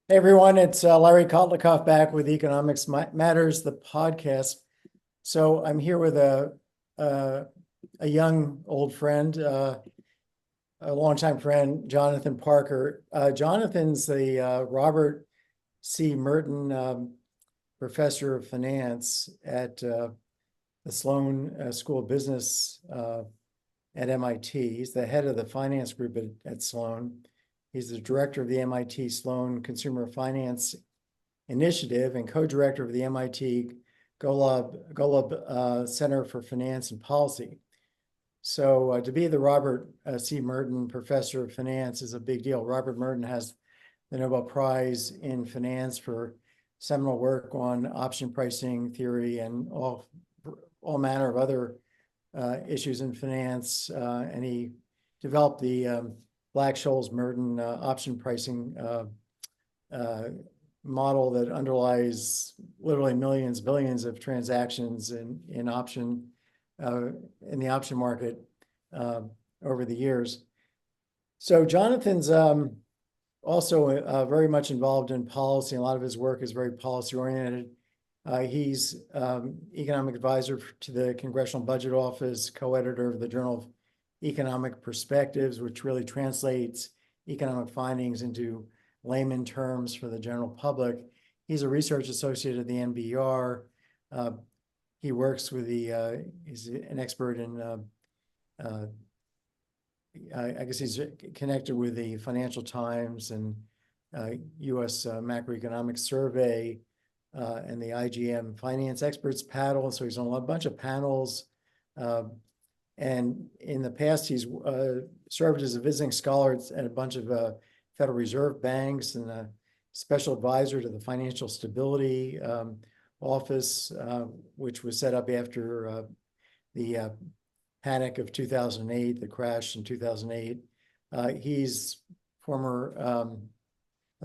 Hey everyone, it's Larry Kotlikoff back with Economics Matters, the podcast. So I'm here with a, a young old friend, a longtime friend, Jonathan Parker. Jonathan's the Robert C. Merton Professor of Finance at the Sloan School of Business at MIT. He's the head of the finance group at Sloan. He's the director of the MIT Sloan Consumer Finance Initiative and co-director of the MIT Golub Center for Finance and Policy. So to be the Robert C. Merton Professor of Finance is a big deal. Robert Merton has the Nobel Prize in Finance for seminal work on option pricing theory and all manner of other issues in finance. And he developed the Black-Scholes-Merton option pricing model that underlies literally millions, billions of transactions in option in the option market over the years. So Jonathan's also very much involved in policy. A lot of his work is very policy oriented. He's economic advisor to the Congressional Budget Office, co-editor of the Journal of Economic Perspectives, which really translates economic findings into layman terms for the general public. He's a research associate at the NBR. He works with he's an expert in, I guess he's connected with the Financial Times and U.S. Macroeconomics Survey and the IGM Finance Experts Panel. So he's on a bunch of panels. And in the past, he's served as a visiting scholar at a bunch of Federal Reserve banks and a special advisor to the Financial Stability Office, which was set up after the panic of 2008, the crash in 2008. He's former,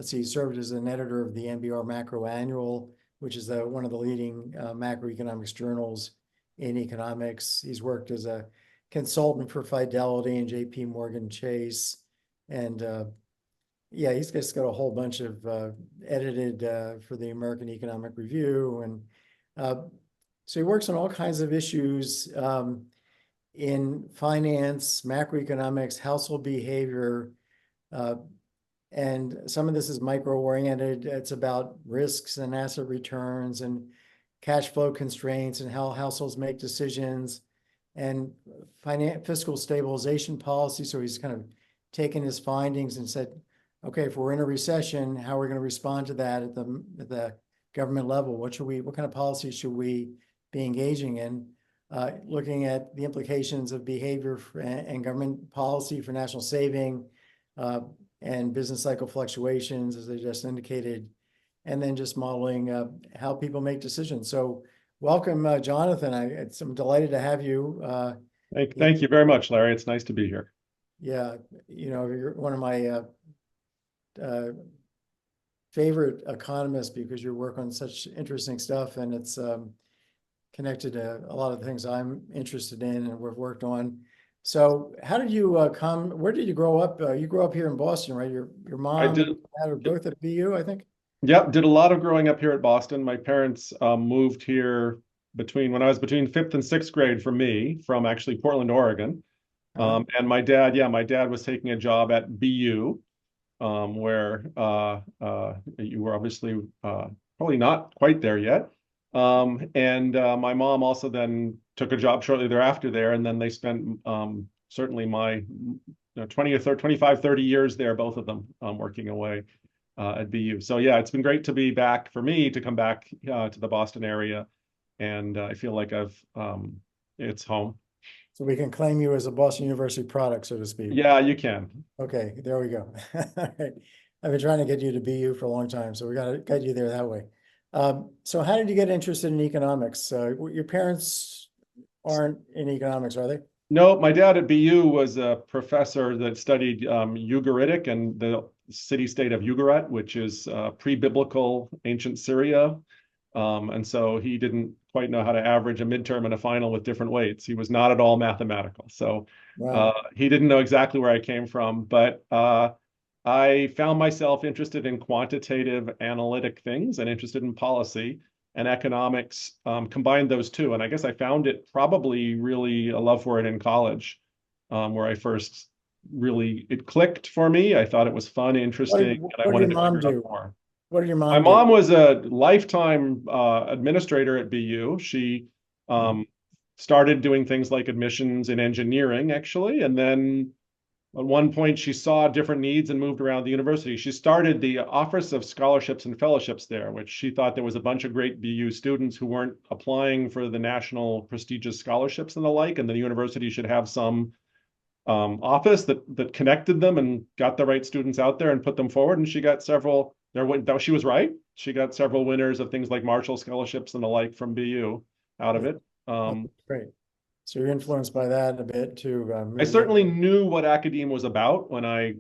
he served as an editor of the NBR Macro Annual, which is one of the leading macroeconomics journals in economics. He's worked as a consultant for Fidelity and JP Morgan Chase. And yeah, he's just got a whole bunch of edited for the American Economic Review. And so he works on all kinds of issues in finance, macroeconomics, household behavior. And some of this is micro-oriented. It's about risks and asset returns and cash flow constraints and how households make decisions and fiscal stabilization policy. So he's kind of taken his findings and said, okay, if we're in a recession, how are we going to respond to that at the government level? What kind of policies should we be engaging in? Looking at the implications of behavior and government policy for national saving and business cycle fluctuations, as I just indicated, and then just modeling how people make decisions. So welcome, Jonathan. I'm delighted to have you. Thank you very much, Larry. It's nice to be here. Yeah, you're one of my favorite economists because you work on such interesting stuff, and it's connected to a lot of the things I'm interested in and we've worked on. So how did you where did you grow up? You grew up here in Boston, right? Your mom and dad are both at BU, I think? Yep, did a lot of growing up here at Boston. My parents moved here when I was between fifth and sixth grade from actually Portland, Oregon. And my dad was taking a job at BU, where you were obviously probably not quite there yet. And my mom also then took a job shortly thereafter there, and then they spent certainly my 20 or 25, 30 years there, both of them working away at BU. So yeah, it's been great to be back for me to come back to the Boston area, and I feel like it's home. So we can claim you as a Boston University product, so to speak. Yeah, you can. Okay, there we go. All right. I've been trying to get you to BU for a long time, so we got to get you there that way. So how did you get interested in economics? Your parents aren't in economics, are they? No, my dad at BU was a professor that studied Ugaritic and the city-state of Ugarit, which is pre-biblical ancient Syria. And so he didn't quite know how to average a midterm and a final with different weights. He was not at all mathematical. So Wow. he didn't know exactly where I came from. But I found myself interested in quantitative analytic things and interested in policy, and economics combined those two. And I guess I found it probably really a love for it in college, where I first really, it clicked for me. I thought it was fun, interesting, and I What did your wanted to mom figure out do? more. What did your My mom do? mom was a lifetime administrator at BU. She Mhm. um, started doing things like admissions in engineering, actually, and then at one point she saw different needs and moved around the university. She started the Office of Scholarships and Fellowships there, which she thought there was a bunch of great BU students who weren't applying for the national prestigious scholarships and the like, and the university should have some office that connected them and got the right students out there and put them forward. And she got several. She was right. She got several winners of things like Marshall scholarships and the like from BU out of it. Oh, great. So you're influenced by that a bit to I move certainly in. knew what academe was about when I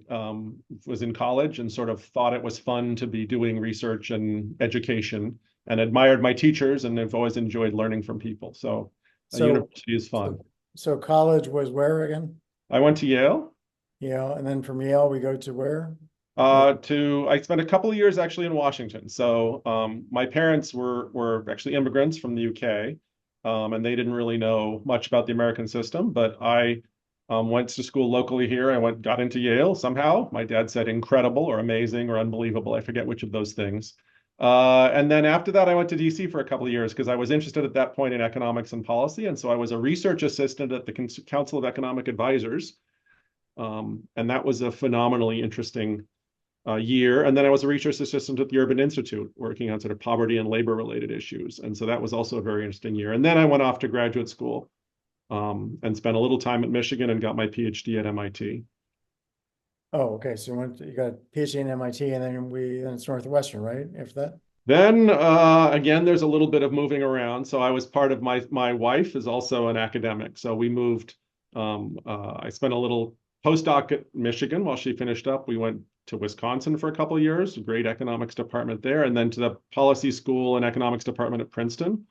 was in college and sort of thought it was fun to be doing research and education and admired my teachers and have always enjoyed learning from people. So a So, university is fun. so college was where again? I went to Yale. Yale, and then from Yale we go to where? I spent a couple of years actually in Washington. So my parents were actually immigrants from the UK, and they didn't really know much about the American system. But I went to school locally here. Got into Yale somehow. My dad said incredible or amazing or unbelievable. I forget which of those things. And then after that, I went to DC for a couple of years because I was interested at that point in economics and policy. And so I was a research assistant at the Council of Economic Advisors. And that was a phenomenally interesting year. And then I was a research assistant at the Urban Institute working on sort of poverty and labor related issues. And so that was also a very interesting year. And then I went off to graduate school and spent a little time at Michigan and got my PhD at MIT. Oh, okay. So you got a PhD in MIT, and then it's Northwestern, right? After that. Then again, there's a little bit of moving around. So I was part of my wife is also an academic. So we moved. I spent a little postdoc at Michigan while she finished up. We went to Wisconsin for a couple of years, great economics department there, and then to the policy school and economics department at Princeton,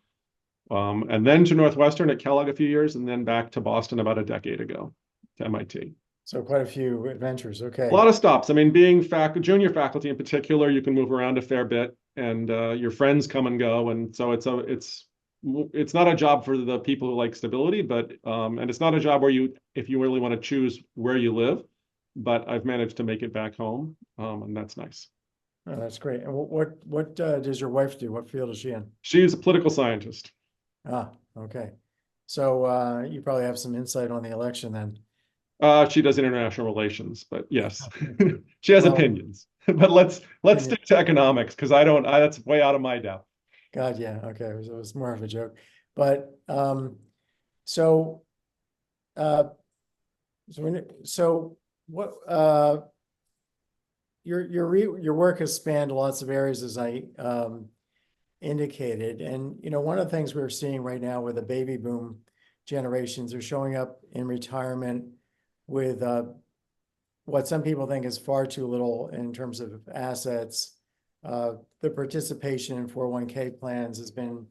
and then to Northwestern at Kellogg a few years, and then back to Boston about a decade ago to MIT. So quite a few adventures. A Okay. lot of stops. I mean, being junior faculty in particular, you can move around a fair bit, and your friends come and go, and so it's not a job for the people who like stability, but and it's not a job where if you really want to choose where you live, but I've managed to make it back home, and that's nice. Oh, that's great. And what does your wife do? What field is she in? She's a political scientist. Ah, okay. So you probably have some insight on the election then. She does international relations, but yes, she has Well, opinions. But let's stick to economics because that's way out of my depth. God, yeah, okay. It was more of a joke. But so uh so what your work has spanned lots of areas as I indicated. And one of the things we're seeing right now with the baby boom generations are showing up in retirement with what some people think is far too little in terms of assets. The participation in 401k plans has been,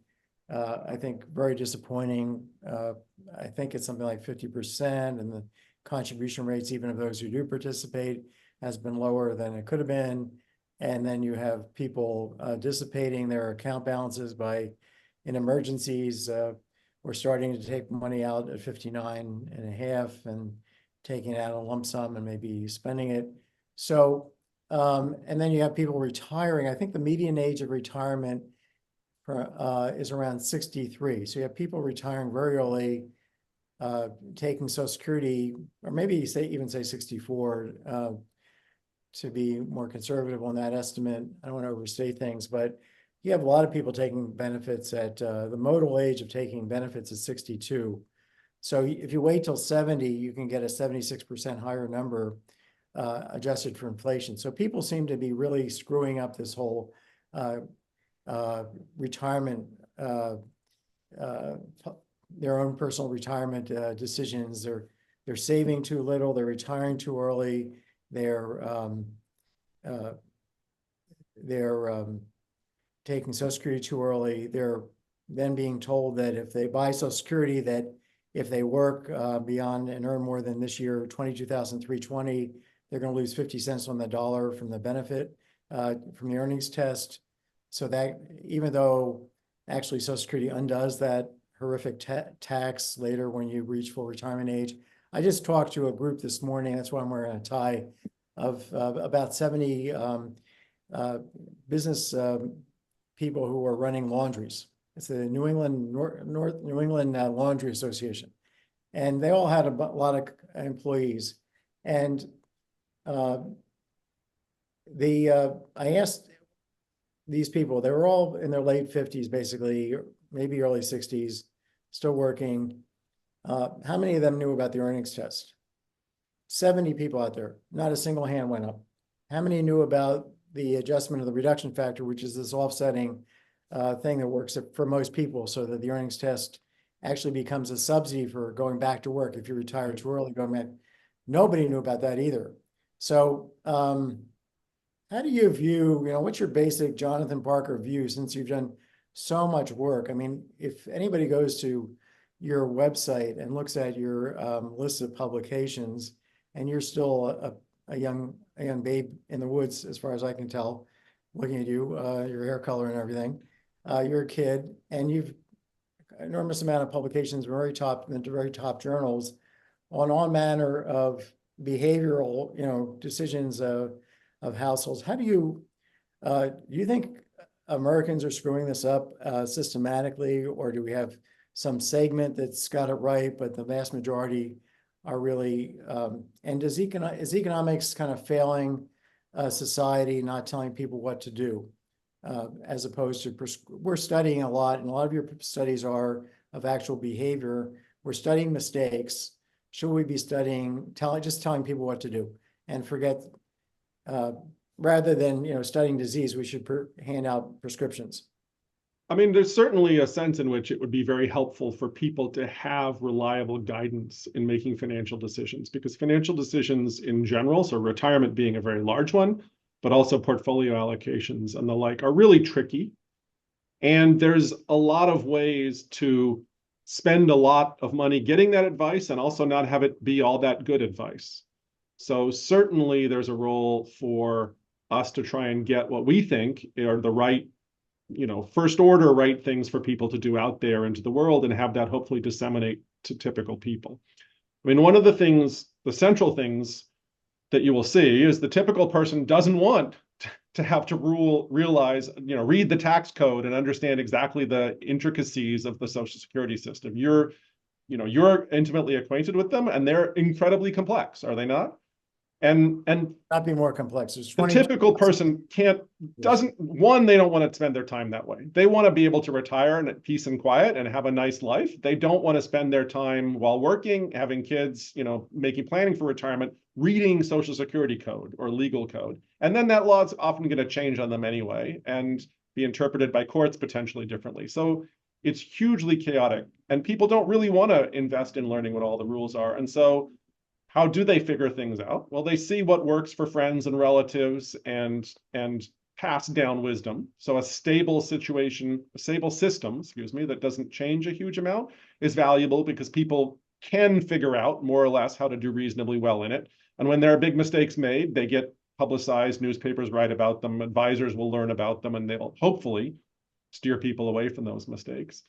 I think, very disappointing. I think it's something like 50%, and the contribution rates, even of those who do participate, has been lower than it could have been. And then you have people dissipating their account balances in emergencies. We're starting to take money out at 59 and a half and taking it out a lump sum and maybe spending it. So, and then you have people retiring. I think the median age of retirement is around 63. So you have people retiring very early, taking Social Security, or maybe even say 64, to be more conservative on that estimate. I don't want to overstate things, but you have a lot of people taking benefits at the modal age of taking benefits at 62. So if you wait till 70, you can get a 76% higher number adjusted for inflation. So people seem to be really screwing up this whole retirement, their own personal retirement decisions. They're saving too little. They're retiring too early. They're taking Social Security too early. They're then being told that if they buy Social Security, that if they work beyond and earn more than this year, 22,320, they're going to lose 50 cents on the dollar from the benefit from the earnings test. So that even though actually Social Security undoes that horrific tax later when you reach full retirement age. I just talked to a group this morning, that's why I'm wearing a tie, of about 70 business people who are running laundries. It's the New England New England Laundry Association, and they all had a lot of employees. And I asked these people, they were all in their late 50s, basically, maybe early 60s, still working. How many of them knew about the earnings test? 70 people out there, not a single hand went up. How many knew about the adjustment of the reduction factor, which is this offsetting thing that works for most people, so that the earnings test actually becomes a subsidy for going back to work if you retire too early, going back. Nobody knew about that either. So how do you view, what's your basic Jonathan Parker view, since you've done so much work? I mean, if anybody goes to your website and looks at your list of publications, and you're still a young babe in the woods, as far as I can tell, looking at you, your hair color and everything, you're a kid, and you've enormous amount of publications, in the very top journals on all manner of behavioral, decisions of households. How do you think Americans are screwing this up systematically, or do we have some segment that's got it right, but the vast majority are really, and is economics kind of failing society, not telling people what to do, as opposed to, we're studying a lot, and a lot of your studies are of actual behavior. We're studying mistakes. Should we be studying, just telling people what to do, and forget, rather than, studying disease, we should hand out prescriptions? I mean, there's certainly a sense in which it would be very helpful for people to have reliable guidance in making financial decisions, because financial decisions in general, so retirement being a very large one, but also portfolio allocations and the like, are really tricky. And there's a lot of ways to spend a lot of money getting that advice and also not have it be all that good advice. So certainly there's a role for us to try and get what we think are the right, first order right things for people to do out there into the world, and have that hopefully disseminate to typical people. I mean, one of the central things that you will see is the typical person doesn't want to have to realize, read the tax code and understand exactly the intricacies of the Social Security system. You're intimately acquainted with them, and they're incredibly complex, are they not? And Not be more complex. There's the typical person they don't want to spend their time that way. They want to be able to retire in peace and quiet and have a nice life. They don't want to spend their time while working, having kids, planning for retirement, reading Social Security code or legal code. And then that law is often going to change on them anyway and be interpreted by courts potentially differently. So it's hugely chaotic, and people don't really want to invest in learning what all the rules are. And so how do they figure things out? Well, they see what works for friends and relatives and pass down wisdom. So a stable system, that doesn't change a huge amount is valuable, because people can figure out more or less how to do reasonably well in it. And when there are big mistakes made, they get publicized, newspapers write about them, advisors will learn about them, and they'll hopefully steer people away from those mistakes.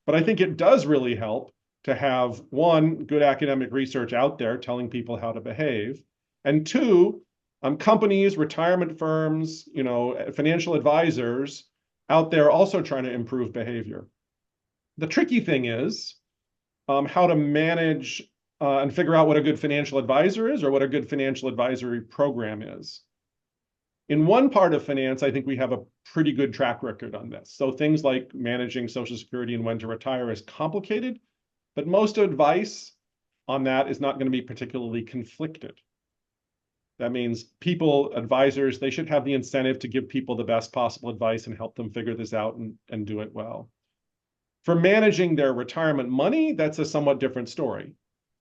But I think it does really help to have, one, good academic research out there telling people how to behave, and two, companies, retirement firms, financial advisors out there also trying to improve behavior. The tricky thing is how to manage and figure out what a good financial advisor is, or what a good financial advisory program is. In one part of finance, I think we have a pretty good track record on this. So things like managing Social Security and when to retire is complicated, but most advice on that is not going to be particularly conflicted. That means advisors, they should have the incentive to give people the best possible advice and help them figure this out and do it well. For managing their retirement money, that's a somewhat different story,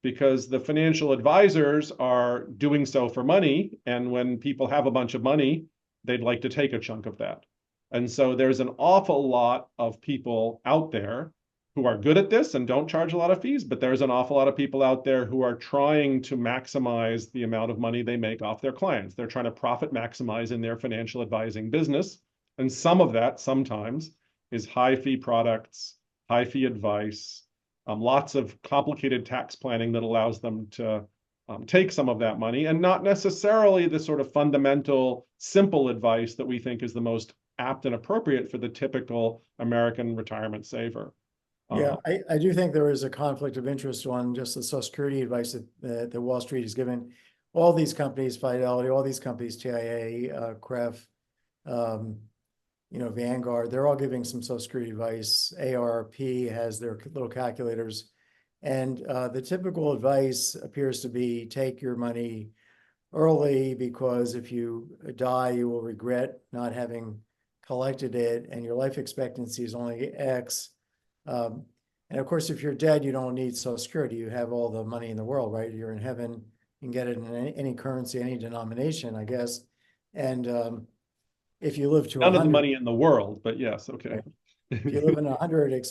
because the financial advisors are doing so for money. And when people have a bunch of money, they'd like to take a chunk of that. And so there's an awful lot of people out there who are good at this and don't charge a lot of fees, but there's an awful lot of people out there who are trying to maximize the amount of money they make off their clients. They're trying to profit maximize in their financial advising business. And some of that sometimes is high fee products, high fee advice, lots of complicated tax planning that allows them to take some of that money, and not necessarily the sort of fundamental, simple advice that we think is the most apt and appropriate for the typical American retirement saver. Yeah, I do think there is a conflict of interest on just the Social Security advice that Wall Street has given. All these companies, Fidelity, all these companies, TIA, CREF, Vanguard, they're all giving some Social Security advice. AARP has their little calculators. And the typical advice appears to be take your money early, because if you die, you will regret not having collected it, and your life expectancy is only X. And of course, if you're dead, you don't need Social Security. You have all the money in the world, right? You're in heaven. You can get it in any currency, any denomination, I guess. And if you live to None 100, of the money in the world, but yes, okay. Right. If you live in 100,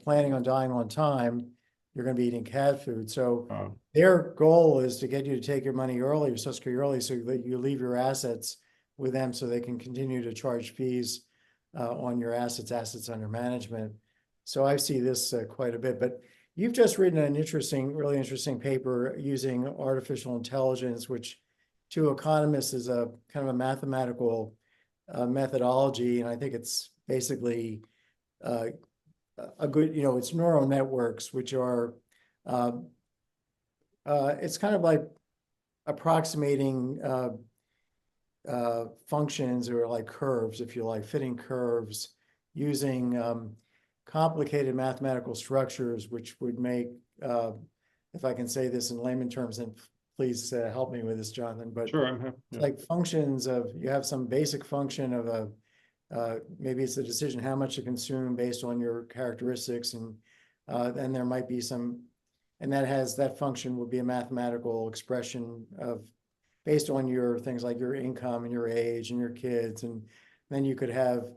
planning on dying on time, you're going to be eating cat food. So their goal is to get you to take your money early, your Social Security early, so that you leave your assets with them so they can continue to charge fees on your assets under management. So I see this quite a bit. But you've just written an really interesting paper using artificial intelligence, which to economists is a kind of a mathematical methodology. And I think it's basically a good, it's neural networks, which are, it's kind of like approximating functions, or like curves, if you like, fitting curves using complicated mathematical structures, which would make, if I can say this in layman terms, and please help me with this, Jonathan, but sure, I'm happy. Yeah. Like functions of, you have some basic function of maybe it's a decision how much to consume based on your characteristics, and then there might be some, and that function would be a mathematical expression of based on your things like your income and your age and your kids, and then you could have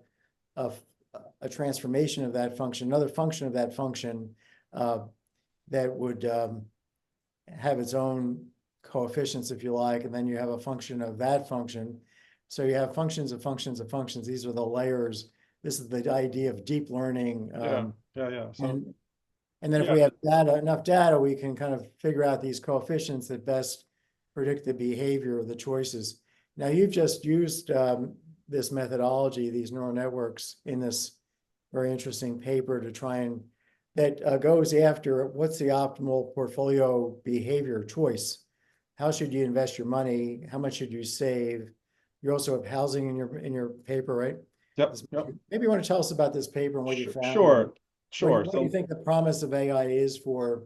a transformation of that function, another function of that function that would have its own coefficients, if you like, and then you have a function of that function. So you have functions of functions of functions. These are the layers. This is the idea of deep learning. Yeah. So, and then if we have enough data, we can kind of figure out these coefficients that best predict the behavior of the choices. Now, you've just used this methodology, these neural networks, in this very interesting paper to try and that goes after what's the optimal portfolio behavior choice. How should you invest your money? How much should you save? You also have housing in your paper, right? Yep. Maybe you want to tell us about this paper and what you found. Sure. What do you think the promise of AI is for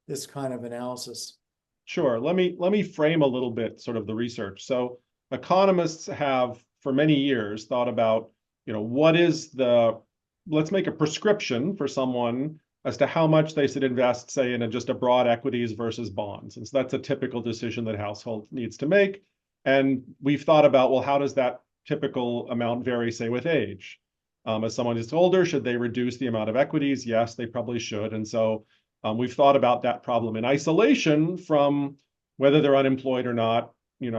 this kind of analysis? Sure. Let me frame a little bit sort of the research. So economists have for many years thought about, what is let's make a prescription for someone as to how much they should invest, say, in just a broad equities versus bonds. And so that's a typical decision that household needs to make. And we've thought about, well, how does that typical amount vary, say, with age? As someone is older, should they reduce the amount of equities? Yes, they probably should. And so we've thought about that problem in isolation from whether they're unemployed or not,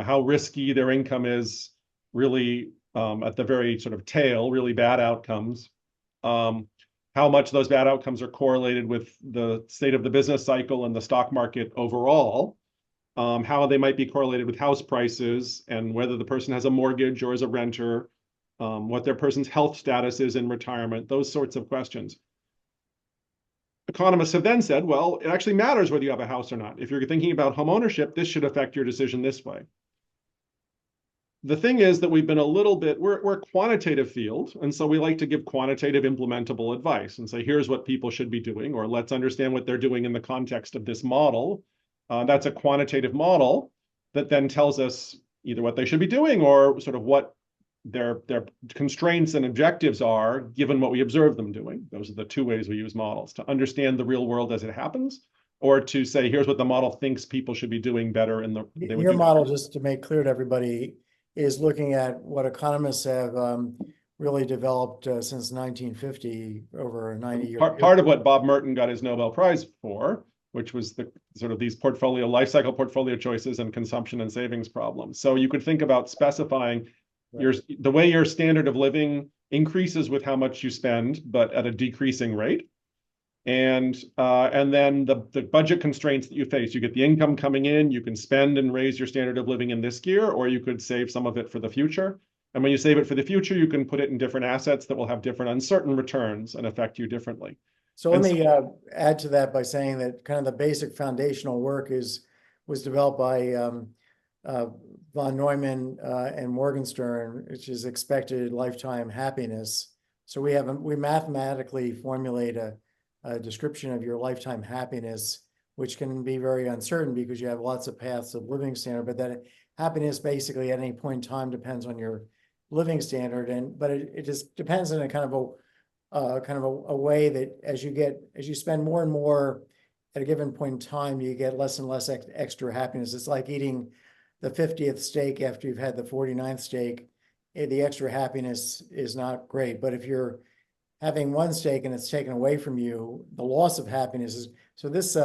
how risky their income is, really at the very sort of tail, really bad outcomes. How much those bad outcomes are correlated with the state of the business cycle and the stock market overall, how they might be correlated with house prices, and whether the person has a mortgage or is a renter, what their person's health status is in retirement, those sorts of questions. Economists have then said, well, it actually matters whether you have a house or not. If you're thinking about home ownership, this should affect your decision this way. The thing is that we've been a little bit, we're a quantitative field, and so we like to give quantitative implementable advice and say, here's what people should be doing, or let's understand what they're doing in the context of this model. That's a quantitative model that then tells us either what they should be doing or sort of what their constraints and objectives are, given what we observe them doing. Those are the two ways we use models: to understand the real world as it happens, or to say, here's what the model thinks people should be doing better in the. Your model, just to make clear to everybody, is looking at what economists have really developed since 1950 over a 90-year Part, period. part of what Bob Merton got his Nobel Prize for, which was the sort of these portfolio, life cycle portfolio choices and consumption and savings problems. So you could think about specifying the way your standard of living increases with how much you spend, but at a decreasing rate. And then the budget constraints that you face. You get the income coming in, you can spend and raise your standard of living in this year, or you could save some of it for the future. And when you save it for the future, you can put it in different assets that will have different uncertain returns and affect you differently. So let me add to that by saying that kind of the basic foundational work was developed by von Neumann and Morgenstern, which is expected lifetime happiness. So we mathematically formulate a description of your lifetime happiness, which can be very uncertain because you have lots of paths of living standard, but that happiness basically at any point in time depends on your living standard. But it just depends on a kind of a way that as you spend more and more at a given point in time, you get less and less extra happiness. It's like eating the 50th steak after you've had the 49th steak. The extra happiness is not great. But if you're having one steak and it's taken away from you, the loss of happiness is, so this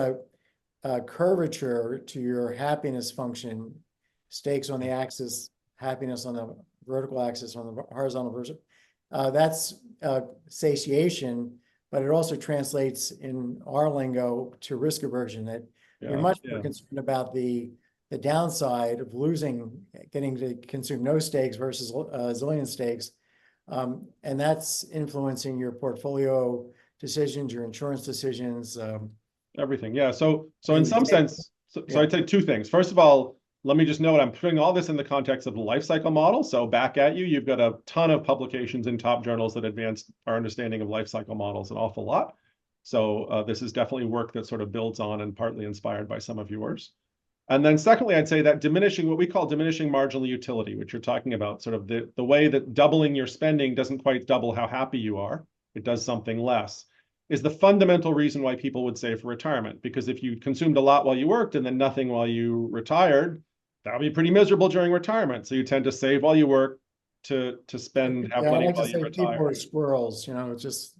curvature to your happiness function, steaks on the axis, happiness on the vertical axis, on the horizontal version, that's satiation, but it also translates in our lingo to risk aversion, that you're much more concerned about the downside of getting to consume no steaks versus a zillion steaks. And that's influencing your portfolio decisions, your insurance decisions. Everything, yeah. So in some sense, I'd say two things. First of all, let me just note, I'm putting all this in the context of the life cycle model. So back at you, you've got a ton of publications in top journals that advance our understanding of life cycle models an awful lot. So this is definitely work that sort of builds on and partly inspired by some of yours. And then secondly, I'd say that what we call diminishing marginal utility, which you're talking about, sort of the way that doubling your spending doesn't quite double how happy you are, it does something less, is the fundamental reason why people would save for retirement. Because if you consumed a lot while you worked and then nothing while you retired, that would be pretty miserable during retirement. So you tend to save while you work to spend, have plenty while you retire. People are squirrels, it's just.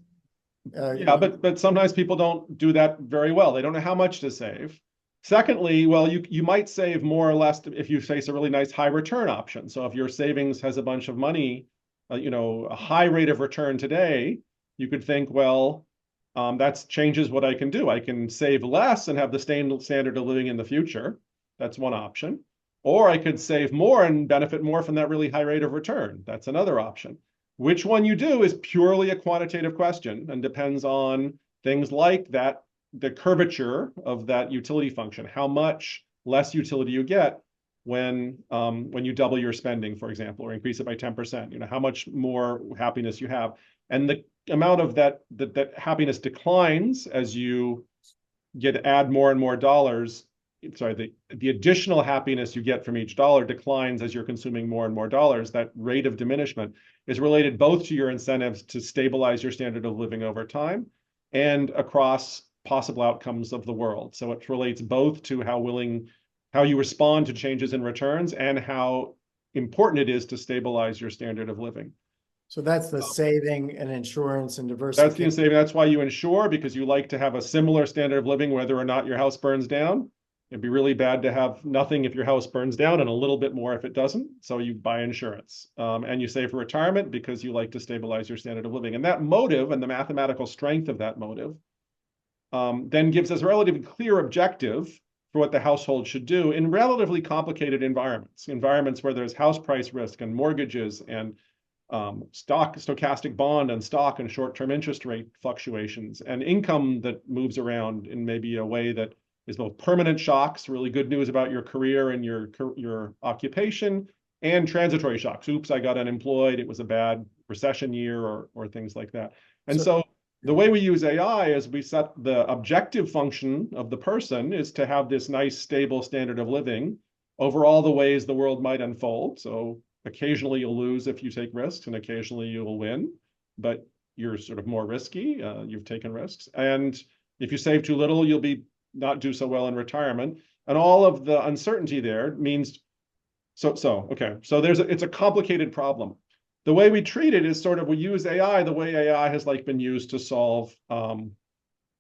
But sometimes people don't do that very well. They don't know how much to save. Secondly, well, you might save more or less if you face a really nice high return option. So if your savings has a bunch of money, a high rate of return today, you could think, well, that changes what I can do. I can save less and have the standard of living in the future. That's one option. Or I could save more and benefit more from that really high rate of return. That's another option. Which one you do is purely a quantitative question and depends on things like that, the curvature of that utility function, how much less utility you get when you double your spending, for example, or increase it by 10%, how much more happiness you have. And the amount of that happiness declines as you add more and more dollars. Sorry, the additional happiness you get from each dollar declines as you're consuming more and more dollars. That rate of diminishment is related both to your incentives to stabilize your standard of living over time and across possible outcomes of the world. So it relates both to how you respond to changes in returns and how important it is to stabilize your standard of living. So that's the saving and insurance and diversification. That's the saving. That's why you insure, because you like to have a similar standard of living whether or not your house burns down. It'd be really bad to have nothing if your house burns down and a little bit more if it doesn't. So you buy insurance and you save for retirement because you like to stabilize your standard of living. And that motive and the mathematical strength of that motive then gives us a relatively clear objective for what the household should do in relatively complicated environments where there's house price risk and mortgages and stochastic bond and stock and short-term interest rate fluctuations and income that moves around in maybe a way that is both permanent shocks, really good news about your career and your occupation, and transitory shocks. Oops, I got unemployed. It was a bad recession year or things like that. And so the way we use AI is we set the objective function of the person is to have this nice, stable standard of living over all the ways the world might unfold. So occasionally you'll lose if you take risks, and occasionally you'll win, but you're sort of more risky. You've taken risks. And if you save too little, you'll not do so well in retirement. And all of the uncertainty there means, okay, so it's a complicated problem. the way we treat it is sort of, we use AI the way AI has like been used to solve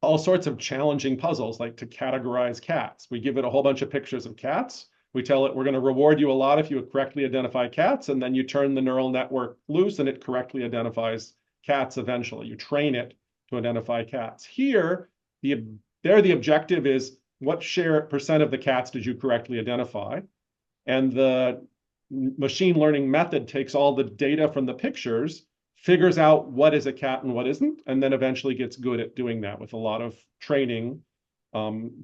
all sorts of challenging puzzles, like to categorize cats. We give it a whole bunch of pictures of cats. We tell it, we're going to reward you a lot if you correctly identify cats, and then you turn the neural network loose and it correctly identifies cats eventually. You train it to identify cats. Here, the objective is, what percent of the cats did you correctly identify? And the machine learning method takes all the data from the pictures, figures out what is a cat and what isn't, and then eventually gets good at doing that with a lot of training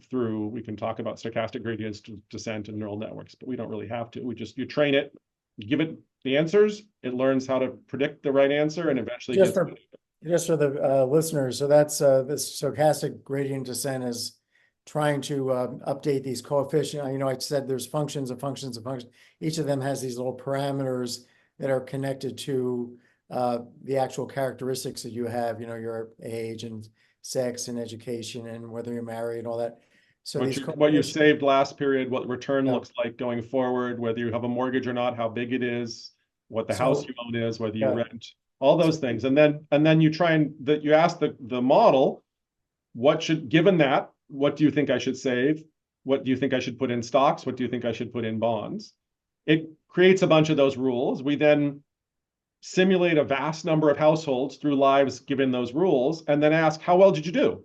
through, we can talk about stochastic gradients, descent, and neural networks, but we don't really have to. You train it, you give it the answers, it learns how to predict the right answer, and eventually Just gets for, just for the listeners, so that's this stochastic gradient descent is trying to update these coefficients. You know, I said there's functions and functions and functions. Each of them has these little parameters that are connected to the actual characteristics that you have, you know, your age and sex and education and whether you're married and all that. So what you saved last period, what return yeah. looks like going forward, whether you have a mortgage or not, how big it is, what the house you own is, whether you rent, all those things. And then you try and you ask the model, given that, what do you think I should save? What do you think I should put in stocks? What do you think I should put in bonds? It creates a bunch of those rules. We then simulate a vast number of households through lives given those rules, and then ask, how well did you do?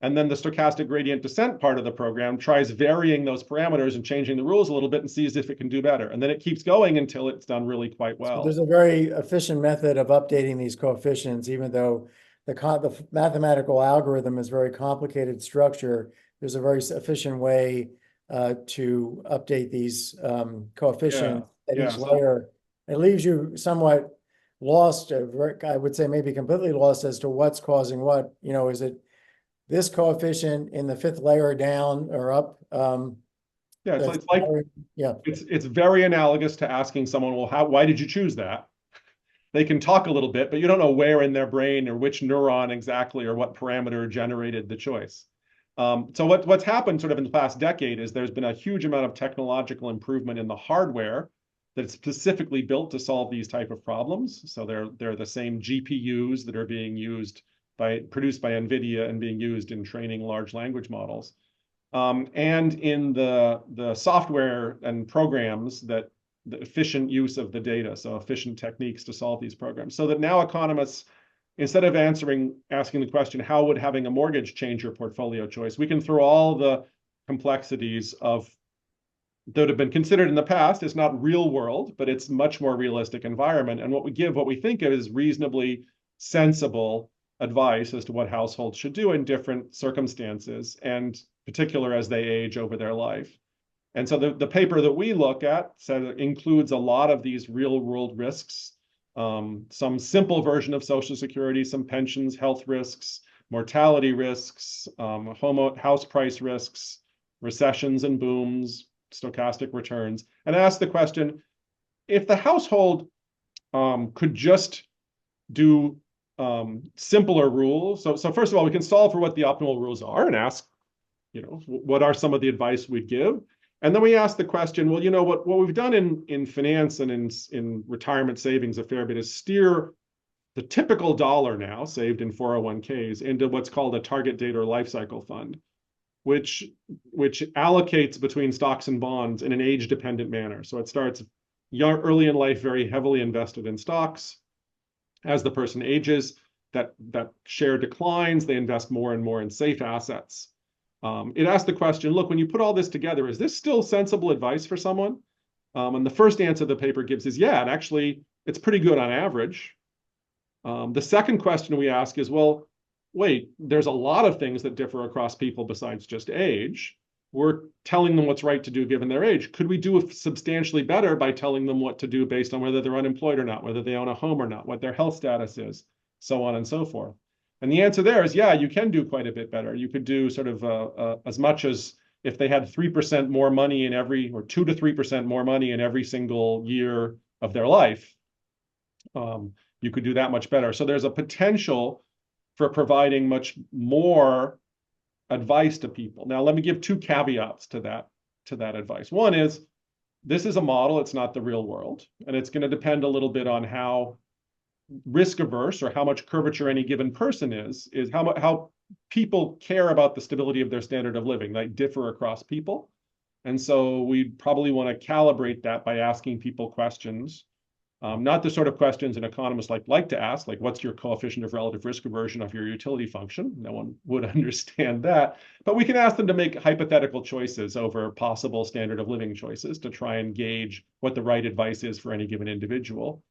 And then the stochastic gradient descent part of the program tries varying those parameters and changing the rules a little bit and sees if it can do better. And then it keeps going until it's done really quite well. So there's a very efficient method of updating these coefficients, even though the mathematical algorithm is very complicated structure. There's a very efficient way to update these coefficients at each layer. It leaves you somewhat lost, I would say maybe completely lost as to what's causing what. You know, is it this coefficient in the fifth layer down or up? It's very analogous to asking someone, well, why did you choose that? They can talk a little bit, but you don't know where in their brain or which neuron exactly or what parameter generated the choice. So what's happened sort of in the past decade is there's been a huge amount of technological improvement in the hardware that's specifically built to solve these type of problems. So they're the same GPUs that are being produced by NVIDIA and being used in training large language models. And in the software and programs the efficient use of the data, so efficient techniques to solve these programs. So that now economists, instead of asking the question, how would having a mortgage change your portfolio choice, we can throw all the complexities that have been considered in the past. It's not real world, but it's much more realistic environment. And what we think of is reasonably sensible advice as to what households should do in different circumstances, and particular as they age over their life. And so the paper that we look at includes a lot of these real world risks, some simple version of Social Security, some pensions, health risks, mortality risks, house price risks, recessions and booms, stochastic returns, and ask the question, if the household could just do simpler rules. So first of all, we can solve for what the optimal rules are and ask, you know, what are some of the advice we'd give? And then we ask the question, well, you know, what we've done in finance and in retirement savings a fair bit is steer the typical dollar now saved in 401ks into what's called a target date or life cycle fund, which allocates between stocks and bonds in an age-dependent manner. So it starts early in life, very heavily invested in stocks. As the person ages, that share declines, they invest more and more in safe assets. It asks the question, look, when you put all this together, is this still sensible advice for someone? And the first answer the paper gives is, yeah, and actually, it's pretty good on average. The second question we ask is, well, wait, there's a lot of things that differ across people besides just age. We're telling them what's right to do given their age. Could we do substantially better by telling them what to do based on whether they're unemployed or not, whether they own a home or not, what their health status is, so on and so forth? And the answer there is, yeah, you can do quite a bit better. You could do sort of as much as if they had 3% more money or 2 to 3% more money in every single year of their life. You could do that much better. So there's a potential for providing much more advice to people. Now, let me give two caveats to that advice. One is this is a model, it's not the real world. And it's going to depend a little bit on how risk averse or how much curvature any given person is how people care about the stability of their standard of living. They differ across people. And so we probably want to calibrate that by asking people questions, not the sort of questions an economist like to ask, like what's your coefficient of relative risk aversion of your utility function? No one would understand that. But we can ask them to make hypothetical choices over possible standard of living choices to try and gauge what the right advice is for any given individual.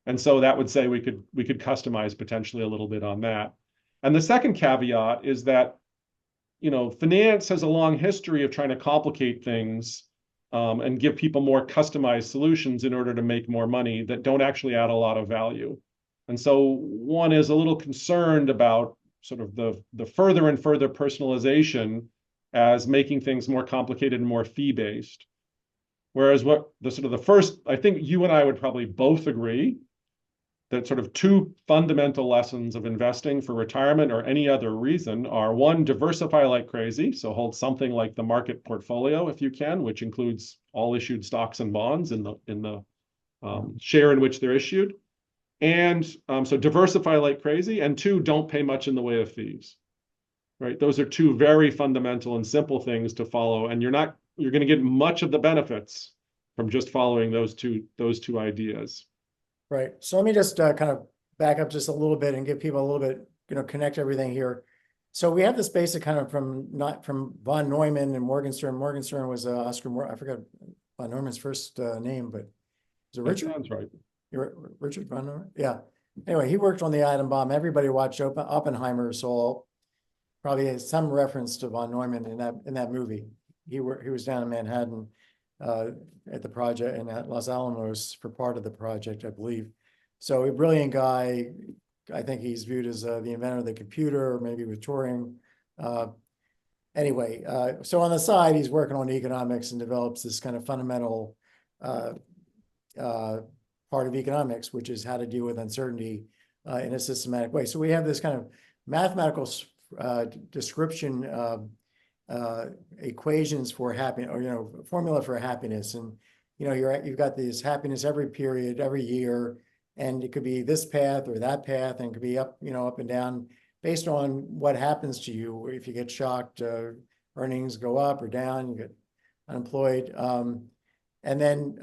And so that would say we could customize potentially a little bit on that. And the second caveat is that, finance has a long history of trying to complicate things and give people more customized solutions in order to make more money that don't actually add a lot of value. And so one is a little concerned about sort of the further and further personalization as making things more complicated and more fee-based. Whereas what the first, I think you and I would probably both agree that sort of two fundamental lessons of investing for retirement or any other reason are: one, diversify like crazy. So hold something like the market portfolio if you can, which includes all issued stocks and bonds in the share in which they're issued. And so diversify like crazy. And two, don't pay much in the way of fees. Right? Those are two very fundamental and simple things to follow. And you're going to get much of the benefits from just following those two ideas. Right. So let me just kind of back up just a little bit and give people a little bit, connect everything here. So we have this basic kind of from von Neumann and Morgenstern. Morgenstern was I forgot von Neumann's first name, but is it Richard? That sounds right. Richard von Neumann? Yeah. Anyway, he worked on the atom bomb. Everybody watched Oppenheimer, so probably has some reference to von Neumann in that movie. He was down in Manhattan at the project and at Los Alamos for part of the project, I believe. So a brilliant guy. I think he's viewed as the inventor of the computer, maybe with Turing. Anyway, so on the side, he's working on economics and develops this kind of fundamental part of economics, which is how to deal with uncertainty in a systematic way. So we have this kind of mathematical description equations for happiness, or formula for happiness, and you've got this happiness every period, every year, and it could be this path or that path, and it could be up, up and down based on what happens to you. If you get shocked, earnings go up or down, you get unemployed, and then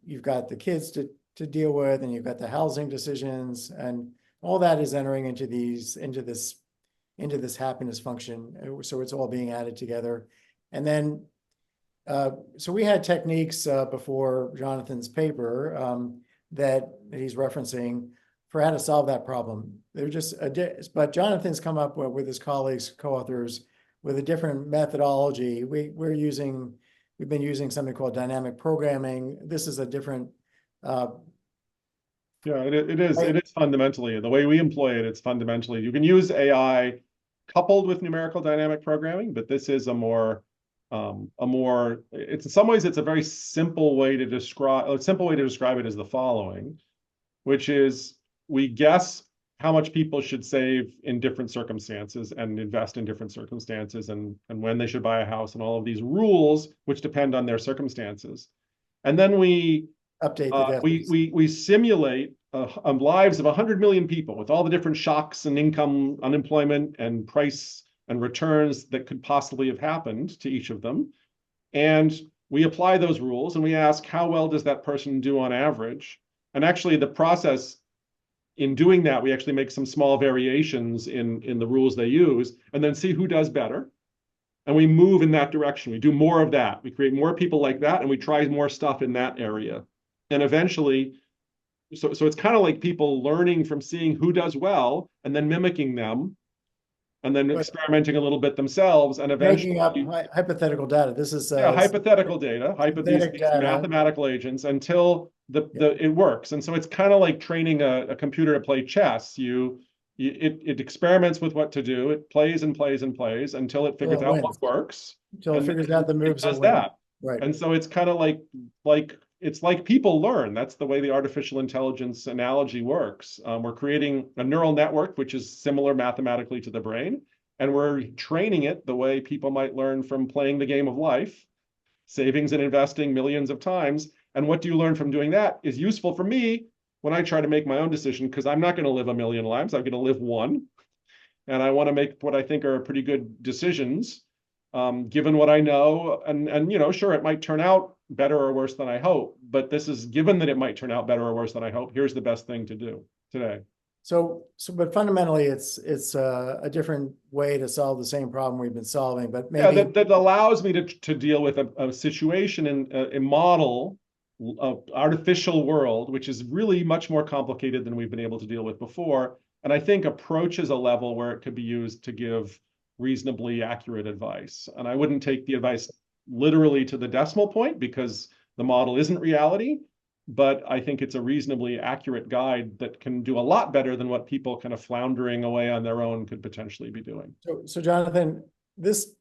you've got the kids to deal with, and you've got the housing decisions, and all that is entering into this happiness function. So it's all being added together. And then, so we had techniques before Jonathan's paper that he's referencing for how to solve that problem. They're just, but Jonathan's come up with his colleagues, co-authors, with a different methodology. We've been using something called dynamic programming. This is a different. Yeah, it is fundamentally, the way we employ it, it's fundamentally, you can use AI coupled with numerical dynamic programming, but this is it's in some ways, it's a very simple way to describe it as the following, which is we guess how much people should save in different circumstances and invest in different circumstances, and when they should buy a house, and all of these rules which depend on their circumstances. And then we update the we simulate lives of 100 million people with all the different shocks and income, unemployment, and price and returns that could possibly have happened to each of them. And we apply those rules and we ask, how well does that person do on average? And actually the process in doing that, we actually make some small variations in the rules they use, and then see who does better. And we move in that direction. We do more of that. We create more people like that, and we try more stuff in that area. And eventually, so it's kind of like people learning from seeing who does well and then mimicking them, and then experimenting a a little bit themselves, and eventually making up hypothetical data. This is hypothetical data, these mathematical agents, until it works. And so it's kind of like training a computer to play chess. It experiments with what to do. It plays and plays and plays until it figures out what works. Until it figures out the moves that win. Right. And so it's kind of like it's like people learn. That's the way the artificial intelligence analogy works. We're creating a neural network, which is similar mathematically to the brain, and we're training it the way people might learn from playing the game of life. savings and investing millions of times. And what do you learn from doing that is useful for me when I try to make my own decision, because I'm not going to live a million lives. I'm going to live one. And I want to make what I think are pretty good decisions, given what I know. And sure, it might turn out better or worse than I hope, but this is given that it might turn out better or worse than I hope. Here's the best thing to do today. But fundamentally, it's a different way to solve the same problem we've been solving. But Yeah, maybe that allows me to deal with a situation in a model of artificial world, which is really much more complicated than we've been able to deal with before. And I think approaches a level where it could be used to give reasonably accurate advice. And I wouldn't take the advice literally to the decimal point because the model isn't reality, but I think it's a reasonably accurate guide that can do a lot better than what people kind of floundering away on their own could potentially be doing. So Jonathan, this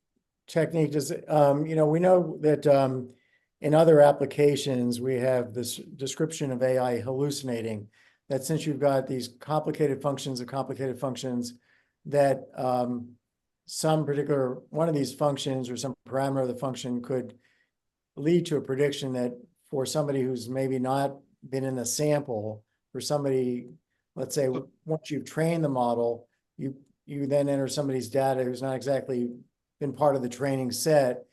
technique does, we know that in other applications, we have this description of AI hallucinating, that since you've got these complicated functions of complicated functions, that some particular one of these functions or some parameter of the function could lead to a prediction that for somebody who's maybe not been in the sample, for somebody, let's say, once you've trained the model, you then enter somebody's data who's not exactly been part of the training set,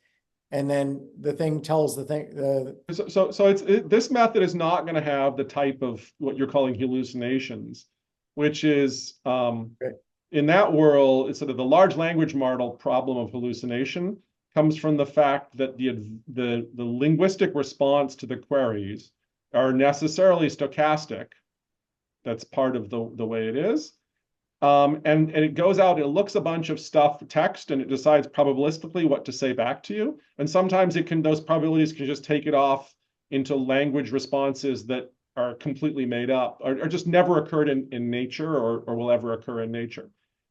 and then the thing tells the thing. So this method is not going to have the type of what you're calling hallucinations, which is in that world, it's sort of the large language model problem of hallucination comes from the fact that the linguistic response to the queries are necessarily stochastic. That's part of the way it is. And it goes out, it looks a bunch of text, and it decides probabilistically what to say back to you. And sometimes those probabilities can just take it off into language responses that are completely made up or just never occurred in nature or will ever occur in nature.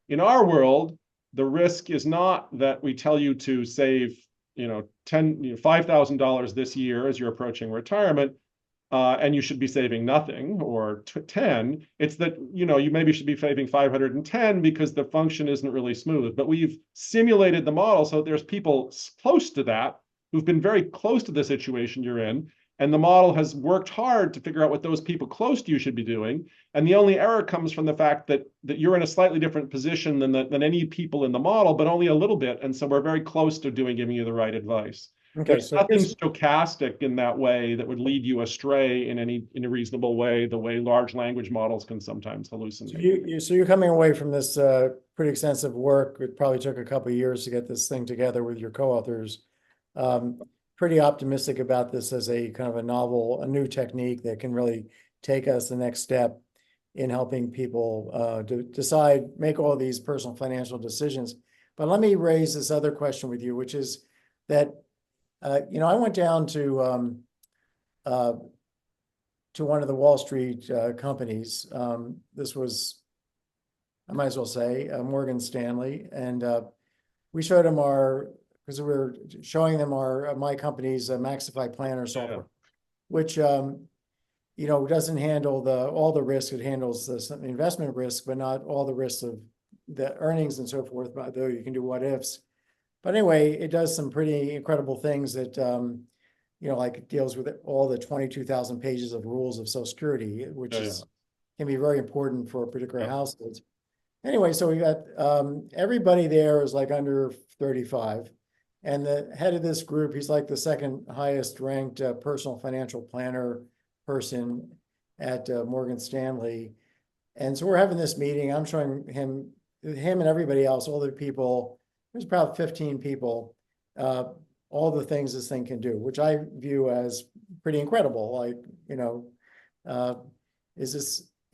In our world, the risk is not that we tell you to save, $5,000 this year as you're approaching retirement, and you should be saving nothing or 10. It's that, you maybe should be saving 510 because the function isn't really smooth. But we've simulated the model so there's people close to that who've been very close to the situation you're in. And the model has worked hard to figure out what those people close to you should be doing. And the only error comes from the fact that you're in a slightly different position than any people in the model, but only a little bit. And so we're very close to giving you the right advice. Okay, There's nothing stochastic in that way that would lead you astray in a reasonable way, the way large language models can sometimes hallucinate. So you're coming away from this pretty extensive work. It probably took a couple of years to get this thing together with your co-authors. Pretty optimistic about this as a kind of a new technique that can really take us the next step in helping people make all these personal financial decisions. But let me raise this other question with you, which is that, I went down to one of the Wall Street companies. This was, I might as well say, Morgan Stanley, and we showed them because we were showing them my company's Maxify Planner software, which doesn't handle all the risk. It handles the investment risk, but not all the risks of the earnings and so forth. But though you can do what ifs. But anyway, it does some pretty incredible things that like it deals with all the 22,000 pages of rules of Social Security, which can be very important for particular households. Anyway, so we got everybody there is like under 35. And the head of this group, he's like the second highest ranked personal financial planner person at Morgan Stanley. And so we're having this meeting. I'm showing him and everybody else, all the people, there's about 15 people, all the things this thing can do, which I view as pretty incredible. Like,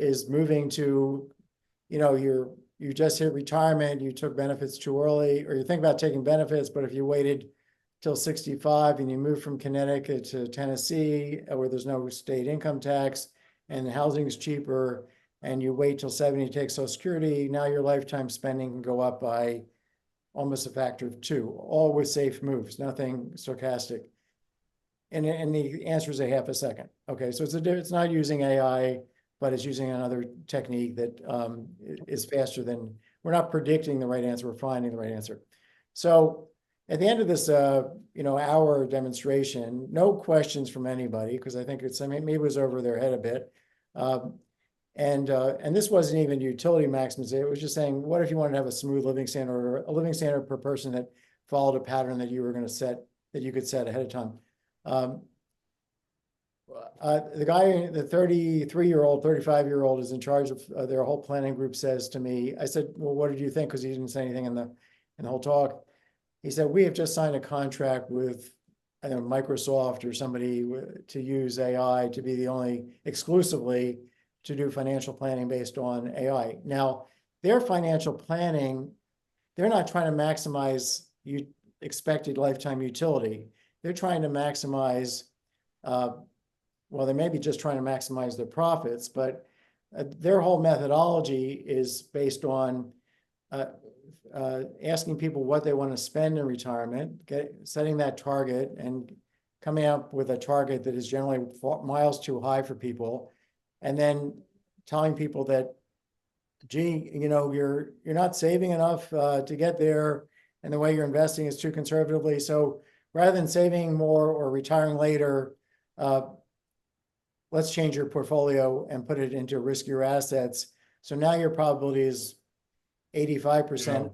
is moving to, you just hit retirement, you took benefits too early, or you think about taking benefits, but if you waited till 65 and you moved from Connecticut to Tennessee, where there's no state income tax and the housing is cheaper, and you wait till 70 to take Social Security, now your lifetime spending can go up by almost a factor of 2, all with safe moves, nothing stochastic. And the answer is a half a second. Okay, so it's not using AI, but it's using another technique that is faster than, we're not predicting the right answer, we're finding the right answer. So, at the end of this, hour demonstration, no questions from anybody, because I think maybe it was over their head a bit. And this wasn't even utility maximization. It was just saying, what if you wanted to have a smooth living standard, or a living standard per person that followed a pattern that you were going to set, that you could set ahead of time. The guy, the 33-year-old, 35-year-old is in charge of their whole planning group, says to me, I said, well, what did you think? Because he didn't say anything in the whole talk. He said, we have just signed a contract with, I don't know, Microsoft or somebody to use AI to be the only, exclusively, to do financial planning based on AI. Now, their financial planning, they're not trying to maximize expected lifetime utility. They're trying to maximize, well, they may be just trying to maximize their profits, but their whole methodology is based on asking people what they want to spend in retirement, setting that target, and coming up with a target that is generally miles too high for people, and then telling people that, gee, you're not saving enough to get there, and the way you're investing is too conservatively. So rather than saving more or retiring later, let's change your portfolio and put it into riskier assets. So now your probability is 85%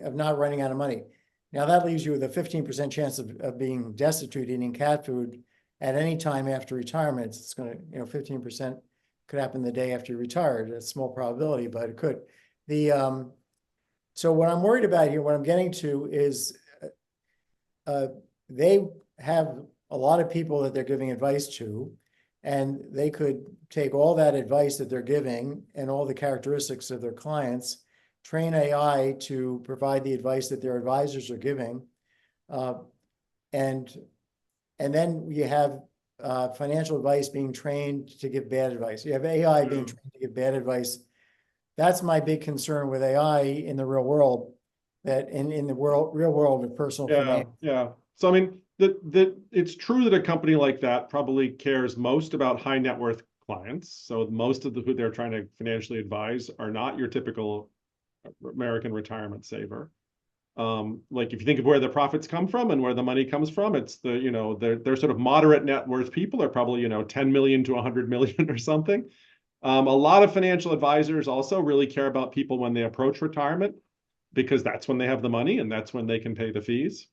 of not running out of money. Now that leaves you with a 15% chance of being destitute, eating cat food at any time after retirement. It's going to, 15% could happen the day after you're retired. It's a small probability, but it could. So what I'm worried about here, what I'm getting to is they have a lot of people that they're giving advice to, and they could take all that advice that they're giving and all the characteristics of their clients, train AI to provide the advice that their advisors are giving. And then you have financial advice being trained to give bad advice. You have AI being trained to give bad advice. That's my big concern with AI in the real world, that in the real world of personal finance. Yeah. So, I mean, it's true that a company like that probably cares most about high net worth clients. So most of who they're trying to financially advise are not your typical American retirement saver. Like if you think of where the profits come from and where the money comes from, it's they're sort of moderate net worth people are probably, 10 million to 100 million or something. A lot of financial advisors also really care about people when they approach retirement, because that's when they have the money and that's when they can pay the fees.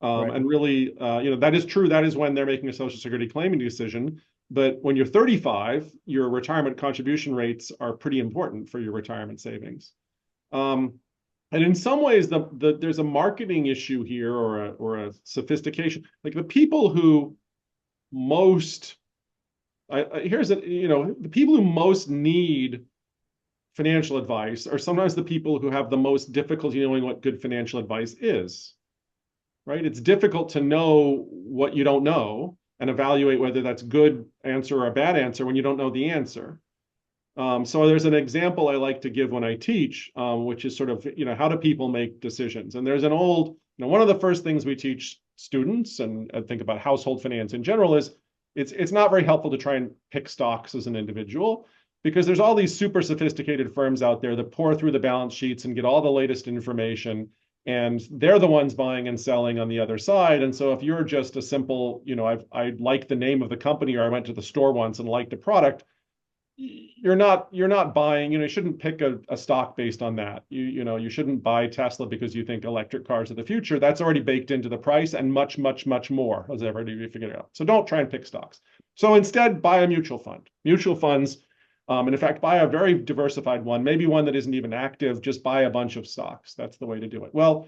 Right. And really, that is true. That is when they're making a Social Security claiming decision. But when you're 35, your retirement contribution rates are pretty important for your retirement savings. And in some ways, there's a marketing issue here, or a sophistication. Like the people who most, the people who most need financial advice are sometimes the people who have the most difficulty knowing what good financial advice is. Right? It's difficult to know what you don't know and evaluate whether that's a good answer or a bad answer when you don't know the answer. So there's an example I like to give when I teach, which is sort of, how do people make decisions? And there's an old, one of the first things we teach students, and I think about household finance in general, is it's not very helpful to try and pick stocks as an individual, because there's all these super sophisticated firms out there that pour through the balance sheets and get all the latest information. And they're the ones buying and selling on the other side. And so if you're just a simple, I like the name of the company, or I went to the store once and liked a product, you're not buying, you shouldn't pick a stock based on that. You shouldn't buy Tesla because you think electric cars are the future. That's already baked into the price, and much, much, much more has already figured out. So don't try and pick stocks. So instead, buy a mutual fund. Mutual funds, and in fact, buy a very diversified one, maybe one that isn't even active, just buy a bunch of stocks. That's the way to do it. Well,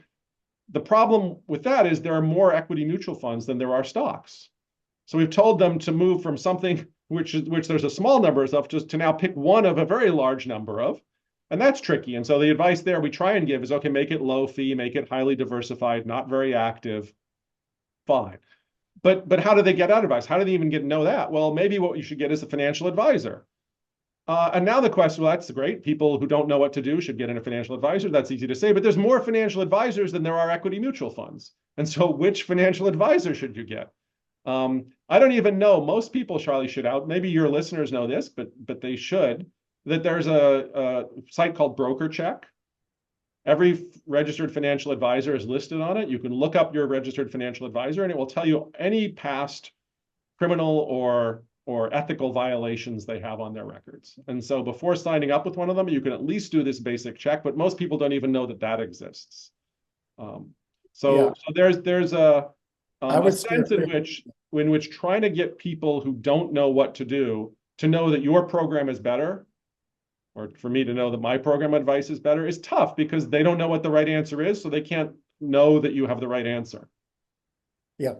the problem with that is there are more equity mutual funds than there are stocks. So we've told them to move from something which there's a small number of, just to now pick one of a very large number of, and that's tricky. And so the advice there we try and give is, okay, make it low fee, make it highly diversified, not very active, fine. But how do they get advice? How do they even get to know that? Well, maybe what you should get is a financial advisor. And now the question, well, that's great. People who don't know what to do should get in a financial advisor. That's easy to say, but there's more financial advisors than there are equity mutual funds. And so which financial advisor should you get? I don't even know. Most people, Charlie, should out. Maybe your listeners know this, but they should. That there's a site called Broker Check. Every registered financial advisor is listed on it. You can look up your registered financial advisor, and it will tell you any past criminal or ethical violations they have on their records. And so before signing up with one of them, you can at least do this basic check, but most people don't even know that that exists. So there's I a would steer sense in which trying to get people who don't know what to do to know that your program is better, or for me to know that my program advice is better, is tough because they don't know what the right answer is, so they can't know that you have the right answer. Yeah.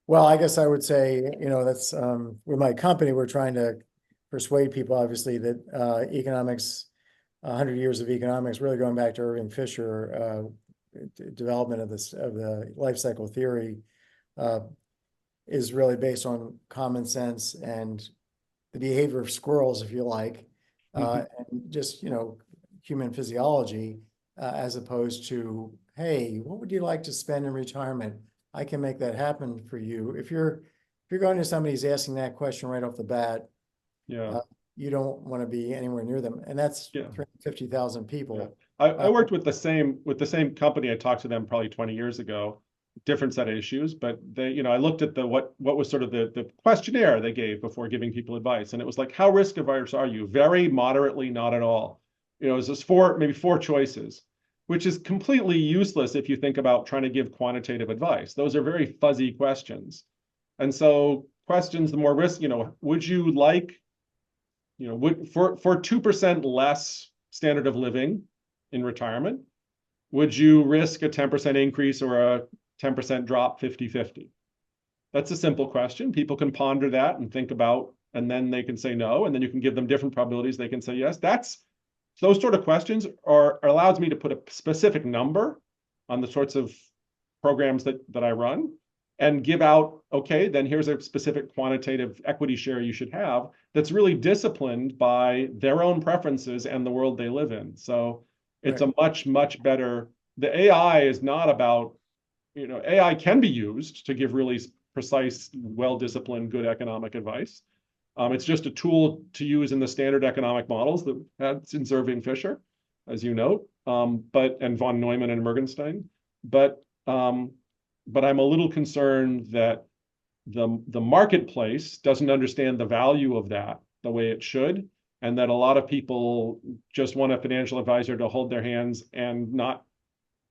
Well, I guess I would say, that's with my company, we're trying to persuade people, obviously, that economics, 100 years of economics, really going back to Irving Fisher, development of the life cycle theory, is really based on common sense and the behavior of squirrels, if you like, and just, human physiology, as opposed to, hey, what would you like to spend in retirement? I can make that happen for you. If you're going to somebody who's asking that question right off the bat, you don't want to be anywhere near them, and that's 350,000 people. Yeah. I worked with the same company. I talked to them probably 20 years ago, different set of issues, but they, I looked at what was sort of the questionnaire they gave before giving people advice, and it was like, how risk averse are you? Very moderately, not at all. It was just maybe four choices, which is completely useless if you think about trying to give quantitative advice. Those are very fuzzy questions. And so questions, the more risk, would you like, for 2% less standard of living in retirement, would you risk a 10% increase or a 10% drop 50-50? That's a simple question. People can ponder that and think about, and then they can say no, and then you can give them different probabilities. They can say yes. Those sort of questions allows me to put a specific number on the sorts of programs that I run and give out, okay, then here's a specific quantitative equity share you should have that's really disciplined by their own preferences and the world they live in. So it's a much, much better, the AI is not about, AI can be used to give really precise, well-disciplined, good economic advice. It's just a tool to use in the standard economic models that's in Irving Fisher, as you note, and von Neumann and Morgenstern. But I'm a little concerned that the marketplace doesn't understand the value of that the way it should, and that a lot of people just want a financial advisor to hold their hands and not,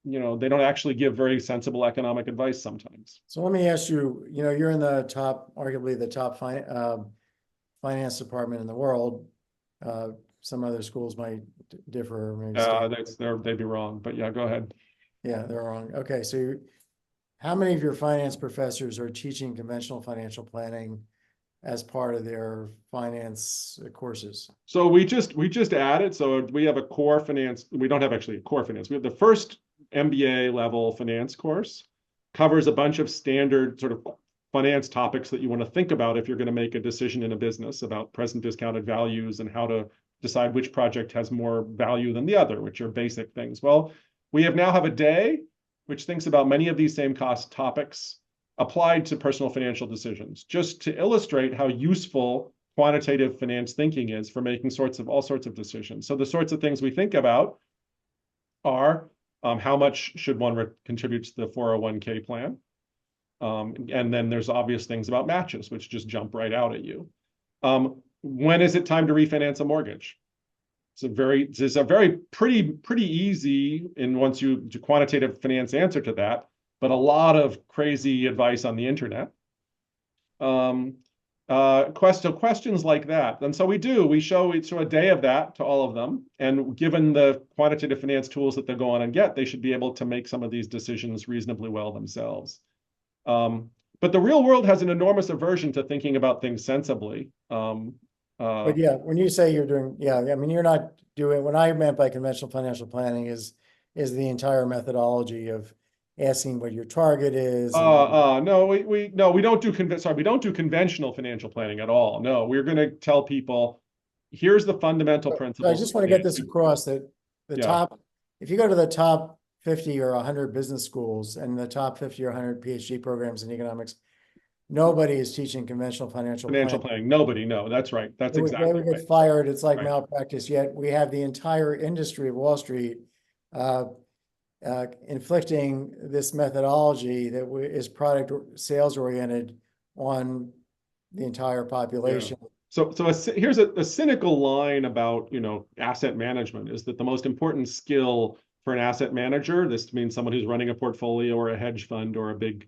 they don't actually give very sensible economic advice sometimes. So let me ask you, you're in the top, arguably the top finance department in the world. Some other schools might differ. Maybe they'd be wrong, but yeah, go ahead. Yeah, they're wrong. Okay, so how many of your finance professors are teaching conventional financial planning as part of their finance courses? So we just added, so we have a core finance. We don't have actually a core finance. We have the first MBA level finance course, covers a bunch of standard sort of finance topics that you want to think about if you're going to make a decision in a business about present discounted values and how to decide which project has more value than the other, which are basic things. Well, we now have a day which thinks about many of these same cost topics applied to personal financial decisions, just to illustrate how useful quantitative finance thinking is for making all sorts of decisions. So the sorts of things we think about are how much should one contribute to the 401k plan? And then there's obvious things about matches, which just jump right out at you. When is it time to refinance a mortgage? It's a very pretty easy once you do quantitative finance answer to that, but a lot of crazy advice on the internet. Questions like that. And so we show a day of that to all of them. And given the quantitative finance tools that they'll go on and get, they should be able to make some of these decisions reasonably well themselves. But the real world has an enormous aversion to thinking about things sensibly. But yeah, when you say you're doing, I mean, you're not doing, what I meant by conventional financial planning is the entire methodology of asking what your target is. No, we don't do conventional financial planning at all. No, we're going to tell people, here's the fundamental principles. I just want to get this across that top, if you go to the top 50 or 100 business schools and the top 50 or 100 PhD programs in economics, nobody is teaching conventional financial planning. Nobody, no, that's right. Exactly. They would get fired. It's like malpractice. Yet we have the entire industry of Wall Street uh, inflicting this methodology that is product sales oriented on the entire Yeah. population. Here's a cynical line about, asset management is that the most important skill for an asset manager, this means someone who's running a portfolio or a hedge fund or a big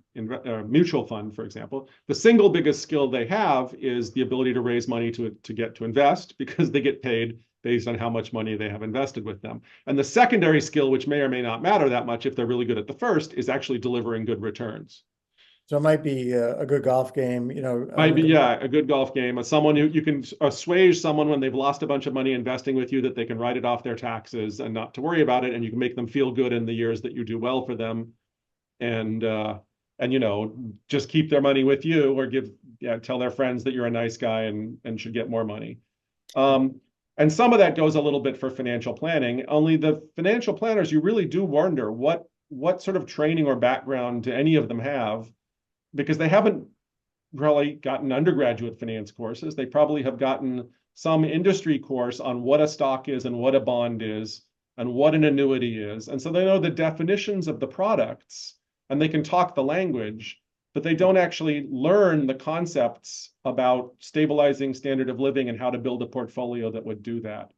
mutual fund, for example, the single biggest skill they have is the ability to raise money to get to invest because they get paid based on how much money they have invested with them. And the secondary skill, which may or may not matter that much if they're really good at the first, is actually delivering good returns. So it might be a good golf game, Might be, yeah, a good golf game. As someone who you can assuage someone when they've lost a bunch of money investing with you that they can write it off their taxes and not to worry about it, and you can make them feel good in the years that you do well for them, and just keep their money with you or tell their friends that you're a nice guy and should get more money. And some of that goes a little bit for financial planning. Only the financial planners, you really do wonder what sort of training or background do any of them have, because they haven't probably gotten undergraduate finance courses. They probably have gotten some industry course on what a stock is and what a bond is and what an annuity is. And so they know the definitions of the products and they can talk the language, but they don't actually learn the concepts about stabilizing standard of living and how to build a portfolio that would do that.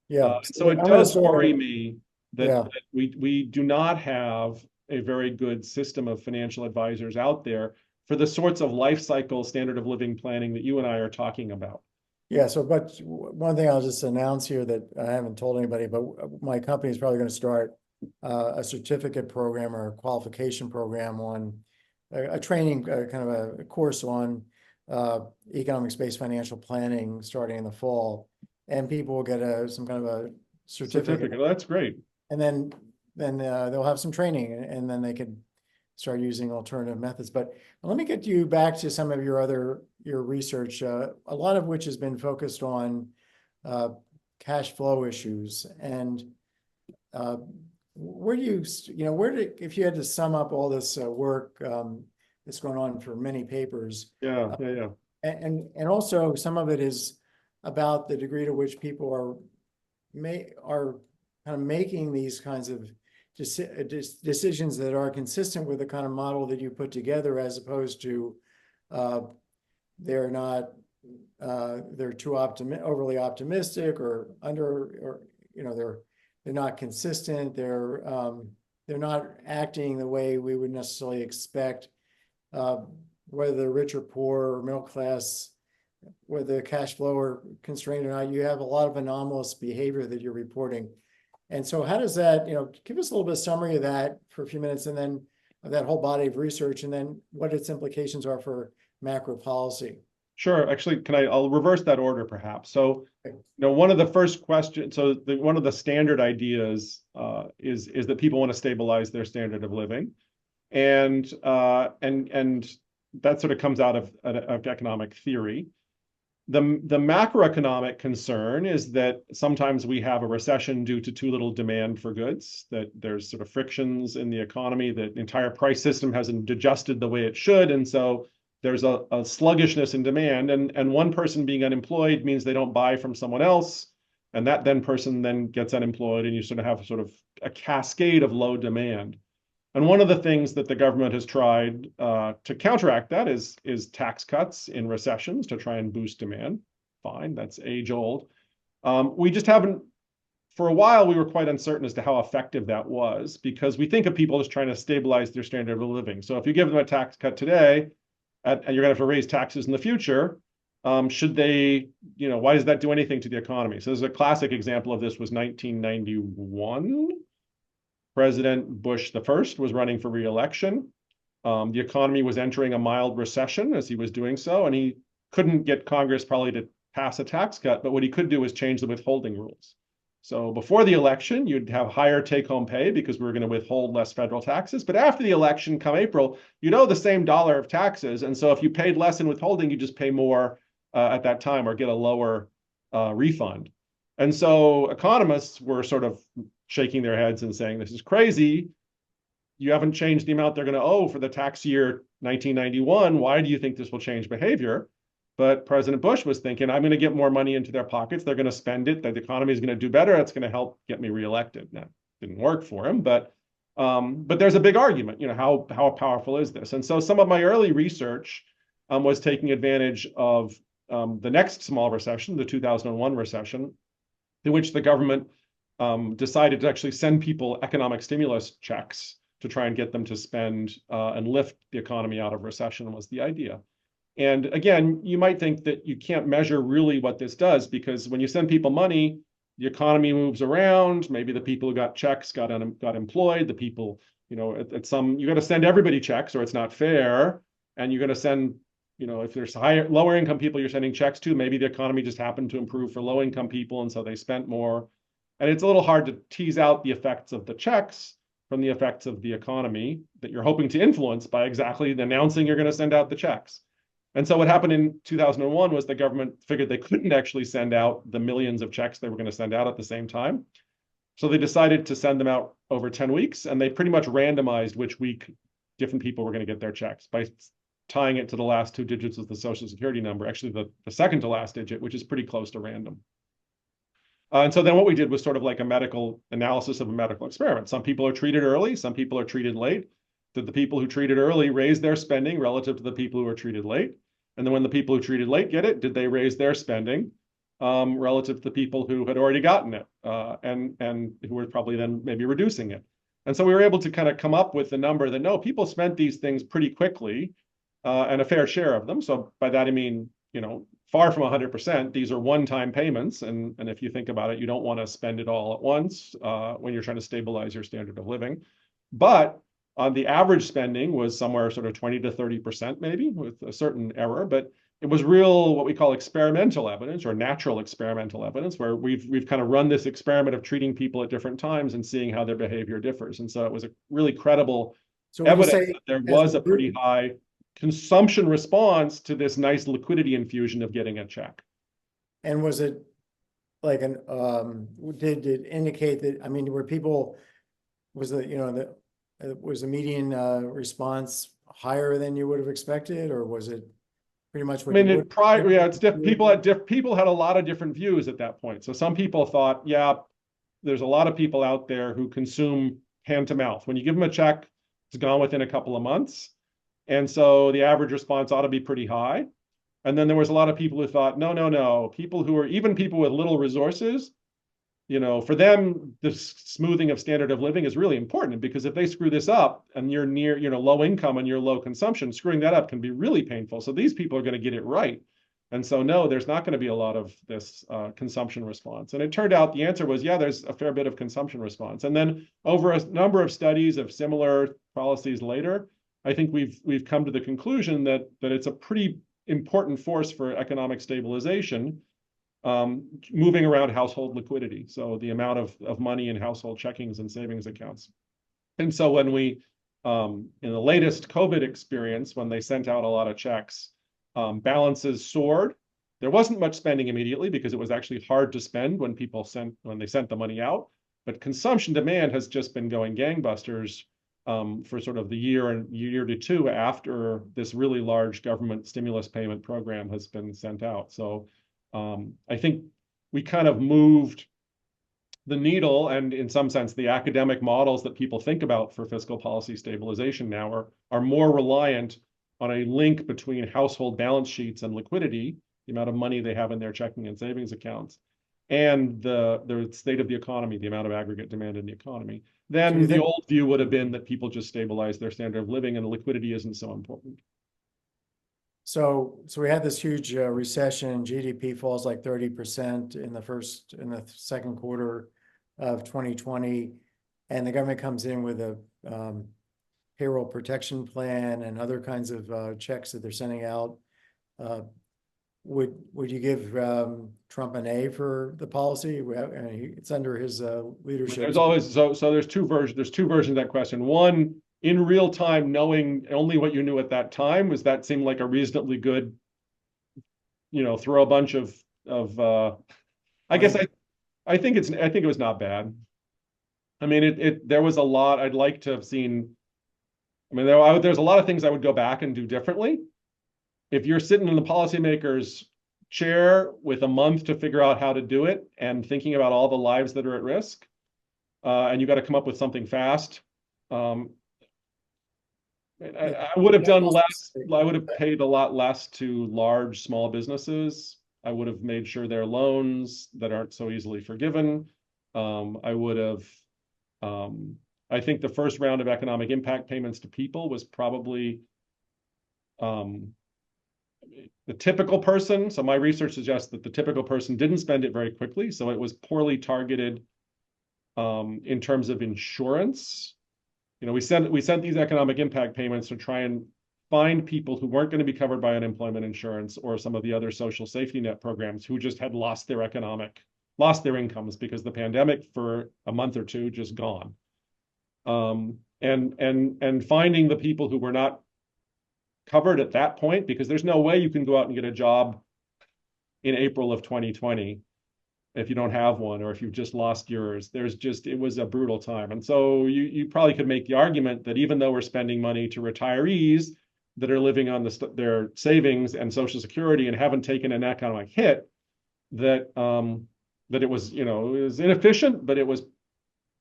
Yeah. So it I'm going to does worry start. me Yeah. that we do not have a very good system of financial advisors out there for the sorts of life cycle standard of living planning that you and I are talking about. Yeah. So, but one thing I'll just announce here that I haven't told anybody, but my company is probably going to start a certificate program or a qualification program on a training, kind of a course on economics-based financial planning starting in the fall. And people will get some kind of a certificate. Certificate, that's great. And then they'll have some training and then they could start using alternative methods. But let me get you back to some of your research, a lot of which has been focused on cash flow issues. And where do if you had to sum up all this work that's going on for many papers, Yeah. and also some of it is about the degree to which people are kind of making these kinds of decisions that are consistent with the kind of model that you put together, as opposed to they're not they're too overly optimistic or they're not consistent. They're not acting the way we would necessarily expect, whether they're rich or poor or middle class, whether the cash flow are constrained or not. You have a lot of anomalous behavior that you're reporting. And so how does that, give us a little bit of summary of that for a few minutes, and then of that whole body of research, and then what its implications are for macro policy. Sure. Actually, I'll reverse that order perhaps. So, one of the first questions, one of the standard ideas is that people want to stabilize their standard of living. And that sort of comes out of economic theory. The macroeconomic concern is that sometimes we have a recession due to too little demand for goods, that there's sort of frictions in the economy, that the entire price system hasn't adjusted the way it should. And so there's a sluggishness in demand. And one person being unemployed means they don't buy from someone else. And that person then gets unemployed, and you sort of have a cascade of low demand. And one of the things that the government has tried to counteract that is tax cuts in recessions to try and boost demand. Fine, that's age old. We just haven't, for a while, we were quite uncertain as to how effective that was, because we think of people as trying to stabilize their standard of living. So if you give them a tax cut today, and you're going to have to raise taxes in the future, should they, why does that do anything to the economy? So there's a classic example of this was 1991. President Bush the first was running for re-election. The economy was entering a mild recession as he was doing so, and he couldn't get Congress probably to pass a tax cut, but what he could do was change the withholding rules. So before the election, you'd have higher take-home pay because we were going to withhold less federal taxes. But after the election, come April, you'd owe the same dollar of taxes. And so if you paid less in withholding, you just pay more at that time or get a lower refund. And so economists were sort of shaking their heads and saying, this is crazy. You haven't changed the amount they're going to owe for the tax year 1991. Why do you think this will change behavior? But President Bush was thinking, I'm going to get more money into their pockets. They're going to spend it. The economy is going to do better. That's going to help get me reelected. Now, didn't work for him, but there's a big argument, how powerful is this? And so some of my early research was taking advantage of the next small recession, the 2001 recession, in which the government decided to actually send people economic stimulus checks to try and get them to spend and lift the economy out of recession was the idea. And again, you might think that you can't measure really what this does, because when you send people money, the economy moves around. Maybe the people who got checks got employed. The people, at some, you got to send everybody checks or it's not fair. And you're going to send, if there's lower income people you're sending checks to, maybe the economy just happened to improve for low income people, and so they spent more. And it's a little hard to tease out the effects of the checks from the effects of the economy that you're hoping to influence by exactly announcing you're going to send out the checks. And so what happened in 2001 was the government figured they couldn't actually send out the millions of checks they were going to send out at the same time. So they decided to send them out over 10 weeks, and they pretty much randomized which week different people were going to get their checks by tying it to the last two digits of the Social Security number, actually the second to last digit, which is pretty close to random. And so then what we did was sort of like a medical analysis of a medical experiment. Some people are treated early, some people are treated late. Did the people who treated early raise their spending relative to the people who were treated late? And then when the people who treated late get it, did they raise their spending relative to the people who had already gotten it and who were probably then maybe reducing it? And so we were able to kind of come up with the number that no, people spent these things pretty quickly and a fair share of them. So by that I mean, far from 100%, these are one-time payments. And if you think about it, you don't want to spend it all at once when you're trying to stabilize your standard of living. But the average spending was somewhere sort of 20 to 30% maybe, with a certain error. But it was real, what we call experimental evidence or natural experimental evidence, where we've kind of run this experiment of treating people at different times and seeing how their behavior differs. And so it was a really credible evidence that there was a pretty high consumption response to this nice liquidity infusion of getting a check. And was it like did it indicate that, I mean, were people, was was the median response higher than you would have expected, or was it pretty much what people had a lot of different views at that point. So some people thought, yeah, there's a lot of people out there who consume hand to mouth. When you give them a check, it's gone within a couple of months. And so the average response ought to be pretty high. And then there was a lot of people who thought, no, people who are, even people with little resources, for them, the smoothing of standard of living is really important, because if they screw this up and you're near, low income and you're low consumption, screwing that up can be really painful. So these people are going to get it right. And so, no, there's not going to be a lot of this consumption response. And it turned out the answer was, yeah, there's a fair bit of consumption response. And then over a number of studies of similar policies later, I think we've come to the conclusion that it's a pretty important force for economic stabilization, moving around household liquidity. So the amount of money in household checkings and savings accounts. And so when we, in the latest COVID experience, when they sent out a lot of checks, balances soared. There wasn't much spending immediately because it was actually hard to spend when they sent the money out. But consumption demand has just been going gangbusters for sort of the year to two after this really large government stimulus payment program has been sent out. So I think we kind of moved the needle, and in some sense, the academic models that people think about for fiscal policy stabilization now are more reliant on a link between household balance sheets and liquidity, the amount of money they have in their checking and savings accounts, and the state of the economy, the amount of aggregate demand in the economy. Then the old view would have been that people just stabilize their standard of living and liquidity isn't so important. So we had this huge recession. GDP falls like 30% in the second quarter of 2020, and the government comes in with a payroll protection plan and other kinds of checks that they're sending out. Would you give Trump an A for the policy? It's under his leadership. There's always there's two versions. There's two versions of that question. One, in real time, knowing only what you knew at that time, was that seemed like a reasonably good, throw a bunch of. I guess I think it was not bad. I mean, there was a lot I'd like to have seen. I mean, there's a lot of things I would go back and do differently. If you're sitting in the policymaker's chair with a month to figure out how to do it and thinking about all the lives that are at risk, and you got to come up with something fast. Um, Yeah. I would have done less. That's- I would have paid a lot less to large, small businesses. I would have made sure their loans that aren't so easily forgiven. I would have, um, I think the first round of economic impact payments to people was probably um, the typical person. So my research suggests that the typical person didn't spend it very quickly. So it was poorly targeted in terms of insurance. We sent these economic impact payments to try and find people who weren't going to be covered by unemployment insurance or some of the other social safety net programs who just had lost their incomes because the pandemic for a month or two just gone. And finding the people who were not covered at that point, because there's no way you can go out and get a job in April of 2020 if you don't have one or if you've just lost yours. It was a brutal time. And so you probably could make the argument that even though we're spending money to retirees that are living on their savings and Social Security and haven't taken an economic hit, that it was, it was inefficient, but it was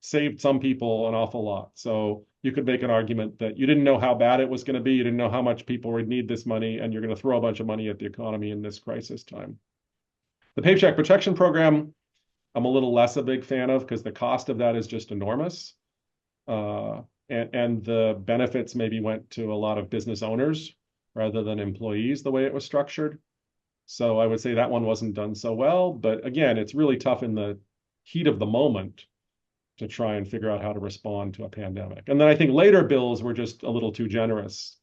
saved some people an awful lot. So you could make an argument that you didn't know how bad it was going to be. You didn't know how much people would need this money, and you're going to throw a bunch of money at the economy in this crisis time. The Paycheck Protection Program, I'm a little less a big fan of because the cost of that is just enormous. And the benefits maybe went to a lot of business owners rather than employees the way it was structured. So I would say that one wasn't done so well. But again, it's really tough in the heat of the moment to try and figure out how to respond to a pandemic. And then I think later bills were just a little too generous,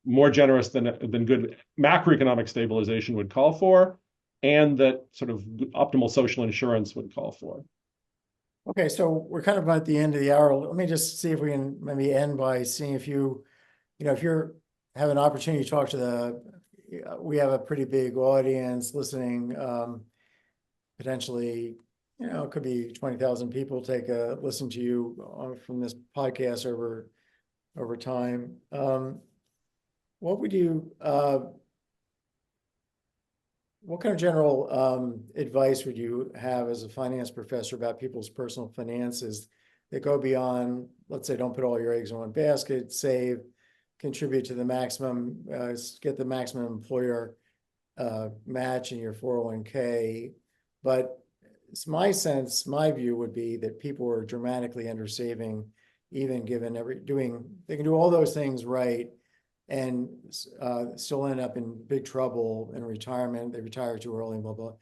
more generous than good macroeconomic stabilization would call for, and that sort of optimal social insurance would call for. Okay, so we're kind of at the end of the hour. Let me just see if we can maybe end by seeing if if you're have an opportunity to talk to we have a pretty big audience listening, potentially, it could be 20,000 people take a listen to you from this podcast over time. What would you, what kind of general advice would you have as a finance professor about people's personal finances that go beyond, let's say, don't put all your eggs in one basket, save, contribute to the maximum, get the maximum employer match in your 401k. But it's my sense, my view would be that people are dramatically under saving, even given they can do all those things right and still end up in big trouble in retirement. They retire too early, blah, blah.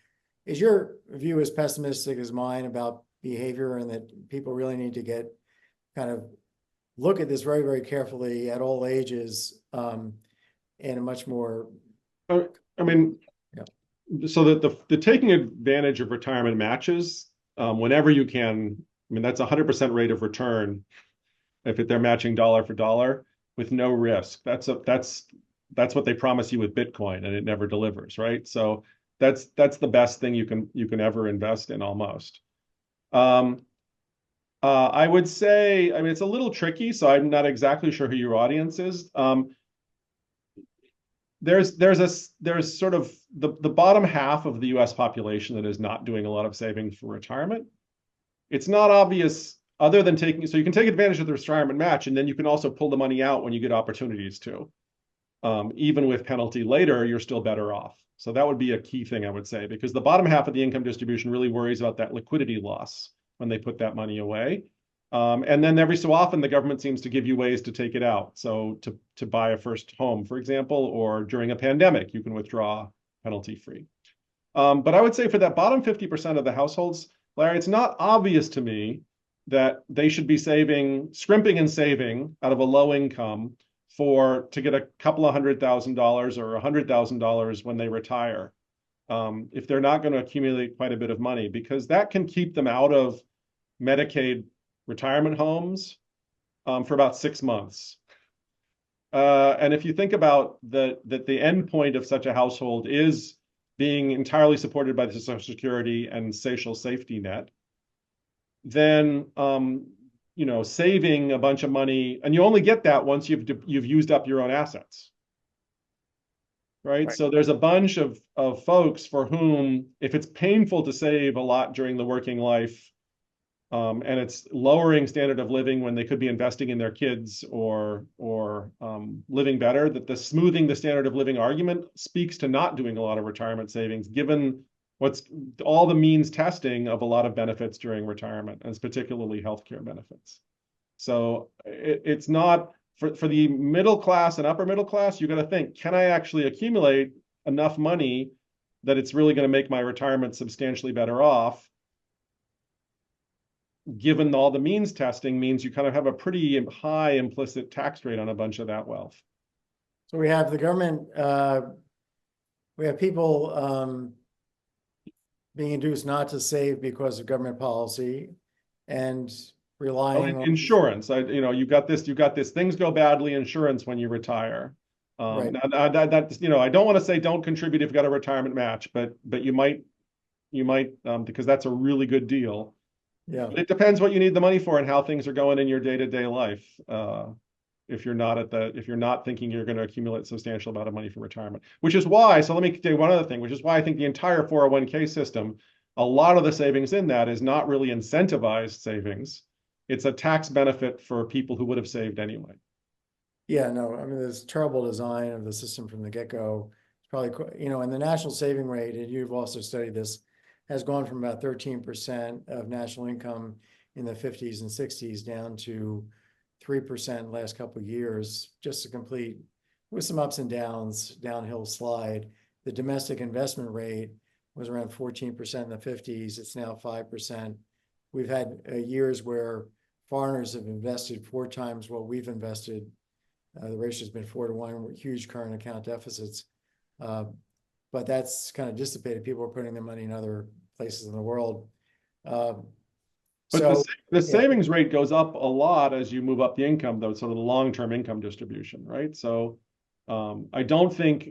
Is your view as pessimistic as mine about behavior and that people really need to kind of look at this very, very carefully at all ages and a much more... I mean, yeah. So that the taking advantage of retirement matches whenever you can, I mean, that's 100% rate of return if they're matching dollar for dollar with no risk. That's what they promise you with Bitcoin, and it never delivers, right? So that's the best thing you can ever invest in almost. I would say, I mean, it's a little tricky, so I'm not exactly sure who your audience is. There's sort of the bottom half of the US population that is not doing a lot of saving for retirement. It's not obvious other than so you can take advantage of the retirement match, and then you can also pull the money out when you get opportunities to. Even with penalty later, you're still better off. So that would be a key thing I would say, because the bottom half of the income distribution really worries about that liquidity loss when they put that money away. And then every so often, the government seems to give you ways to take it out. So to buy a first home, for example, or during a pandemic, you can withdraw penalty free. But I would say for that bottom 50% of the households, Larry, it's not obvious to me that they should be scrimping and saving out of a low income to get a couple of $100,000 or $100,000 when they retire, if they're not going to accumulate quite a bit of money, because that can keep them out of Medicaid retirement homes for about 6 months. And if you think about that the end point of such a household is being entirely supported by the Social Security and social safety net, then saving a bunch of money, and you only get that once you've used up your own assets. Right? So there's a bunch of folks for whom, if it's painful to save a lot during the working life, And it's lowering standard of living when they could be investing in their kids or living better. That the smoothing the standard of living argument speaks to not doing a lot of retirement savings, given what's all the means testing of a lot of benefits during retirement, and it's particularly healthcare benefits. So it's not for the middle class and upper middle class. You got to think, can I actually accumulate enough money that it's really going to make my retirement substantially better off? Given all the means testing means you kind of have a pretty high implicit tax rate on a bunch of that wealth. So we have the government, we have people being induced not to save because of government policy and relying on insurance. You got this, things go badly, insurance when you retire. right. Now that, I don't want to say don't contribute if you've got a retirement match, but you might, because that's a really good deal. Yeah. But it depends what you need the money for and how things are going in your day-to-day life. If you're not thinking you're going to accumulate substantial amount of money for retirement, which is why, so let me do one other thing, which is why I think the entire 401k system, a lot of the savings in that is not really incentivized savings. It's a tax benefit for people who would have saved anyway. Yeah, no, I mean, there's terrible design of the system from the get-go. It's probably, and the national saving rate, and you've also studied this, has gone from about 13% of national income in the 50s and 60s down to 3% last couple of years, just a complete, with some ups and downs, downhill slide. The domestic investment rate was around 14% in the 50s. It's now 5%. We've had years where foreigners have invested 4 times what we've invested. The ratio has been 4 to 1, huge current account deficits. But that's kind of dissipated. People are putting their money in other places in the world. But the savings rate goes up a lot as you move up the income, though, sort of the long-term income distribution, right? So I think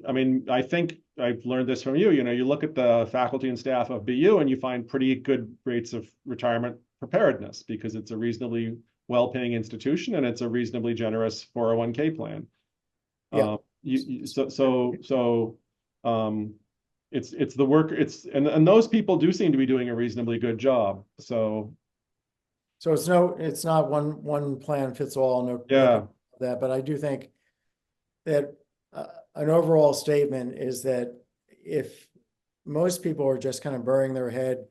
I've learned this from you. You look at the faculty and staff of BU and you find pretty good rates of retirement preparedness because it's a reasonably well-paying institution and it's a reasonably generous 401k plan. Yeah. It's the work, and those people do seem to be doing a reasonably good job. So it's not one plan fits all, no that, but I do think that an overall statement is that if most people are just kind of burying their head,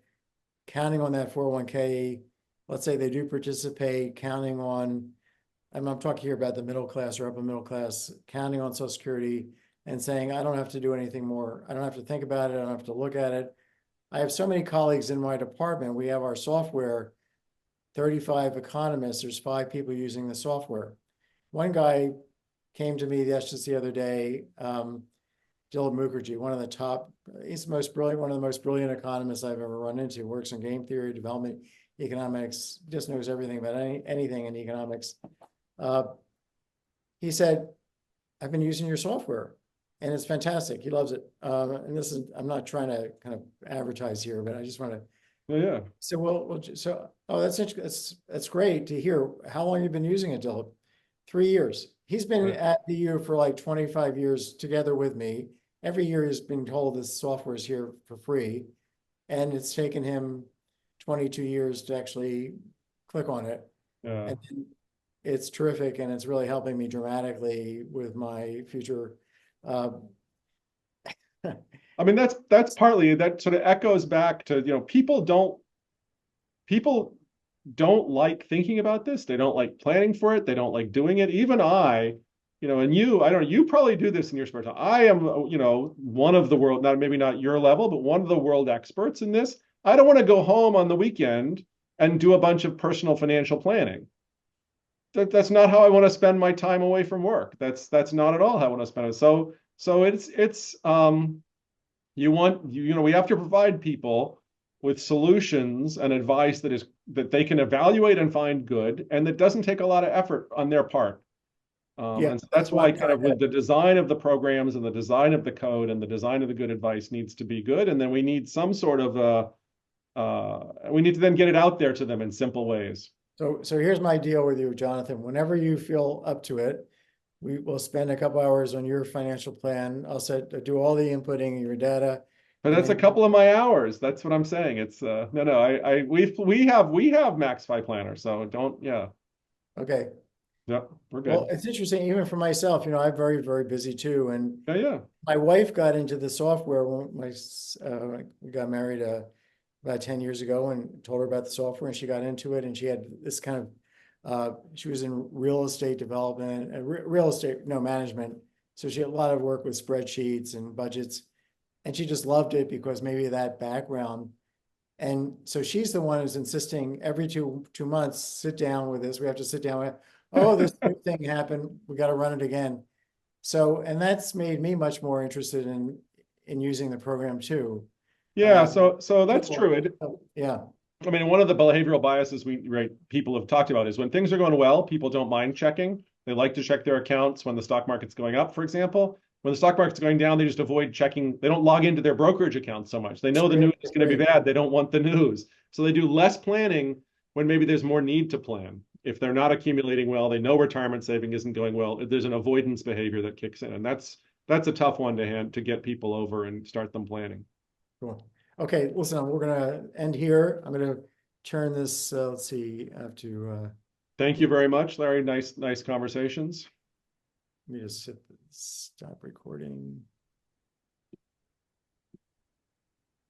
counting on that 401k, let's say they do participate, counting on, I'm talking here about the middle class or upper middle class, counting on Social Security and saying, I don't have to do anything more. I don't have to think about it. I don't have to look at it. I have so many colleagues in my department. We have our software, 35 economists. There's 5 people using the software. One guy came to me just the other day, Dilip Mukherjee, one of the top, he's the most brilliant, one of the most brilliant economists I've ever run into, works in game theory, development, economics, just knows everything about anything in economics. He said, I've been using your software and it's fantastic. He loves it. And this is, I'm not trying to kind of advertise here, but I just want to. Yeah. So, that's great to hear. How long have you been using it, Dilip? 3 years. He's been at BU for like 25 years together with me. Every year he's been told this software is here for free. And it's taken him 22 years to actually click on it. Yeah. And it's terrific. And it's really helping me dramatically with my future. I mean, that's partly, that sort of echoes back to, people don't like thinking about this. They don't like planning for it. They don't like doing it. Even I, and you, I don't know, you probably do this in your spare time. I am, one of the world, maybe not your level, but one of the world experts in this. I don't want to go home on the weekend and do a bunch of personal financial planning. That's not how I want to spend my time away from work. That's not at all how I want to spend it. So it's we have to provide people with solutions and advice that they can evaluate and find good, and that doesn't take a lot of effort on their part. And so that's why kind of with the design of the programs and the design of the code and the design of the good advice needs to be good. And then we need some sort of we need to then get it out there to them in simple ways. So here's my deal with you, Jonathan. Whenever you feel up to it, we will spend a couple hours on your financial plan. I'll do all the inputting of your data. But that's a couple of my hours. That's what I'm saying. It's no, we have Maxify Planner, so don't, yeah. Okay. Yeah, we're Well, good. it's interesting, even for myself, I'm very, very busy too. And Yeah, yeah. my wife got into the software when we got married about 10 years ago, and told her about the software, and she got into it, and she had this kind of she was in real estate development and real estate, no, management. So she had a lot of work with spreadsheets and budgets, and she just loved it because maybe of that background. And so she's the one who's insisting every two months, sit down with this. We have to sit down with, oh, this new thing happened. We got to run it again. So, and that's made me much more interested in using the program too. Yeah, so that's So, true. yeah, I mean, one of the behavioral biases people have talked about is when things are going well, people don't mind checking. They like to check their accounts when the stock market's going up, for example. When the stock market's going down, they just avoid checking. They don't log into their brokerage account so much. They know the news is going to be bad. They don't want the news. So they do less planning when maybe there's more need to plan. If they're not accumulating well, they know retirement saving isn't going well. There's an avoidance behavior that kicks in, and that's a tough one to get people over and start them planning. cool. Okay, listen, we're gonna end here. I'm gonna turn this. Let's see. I have to. Thank you very much, Larry. Nice conversations. Let me just hit stop recording.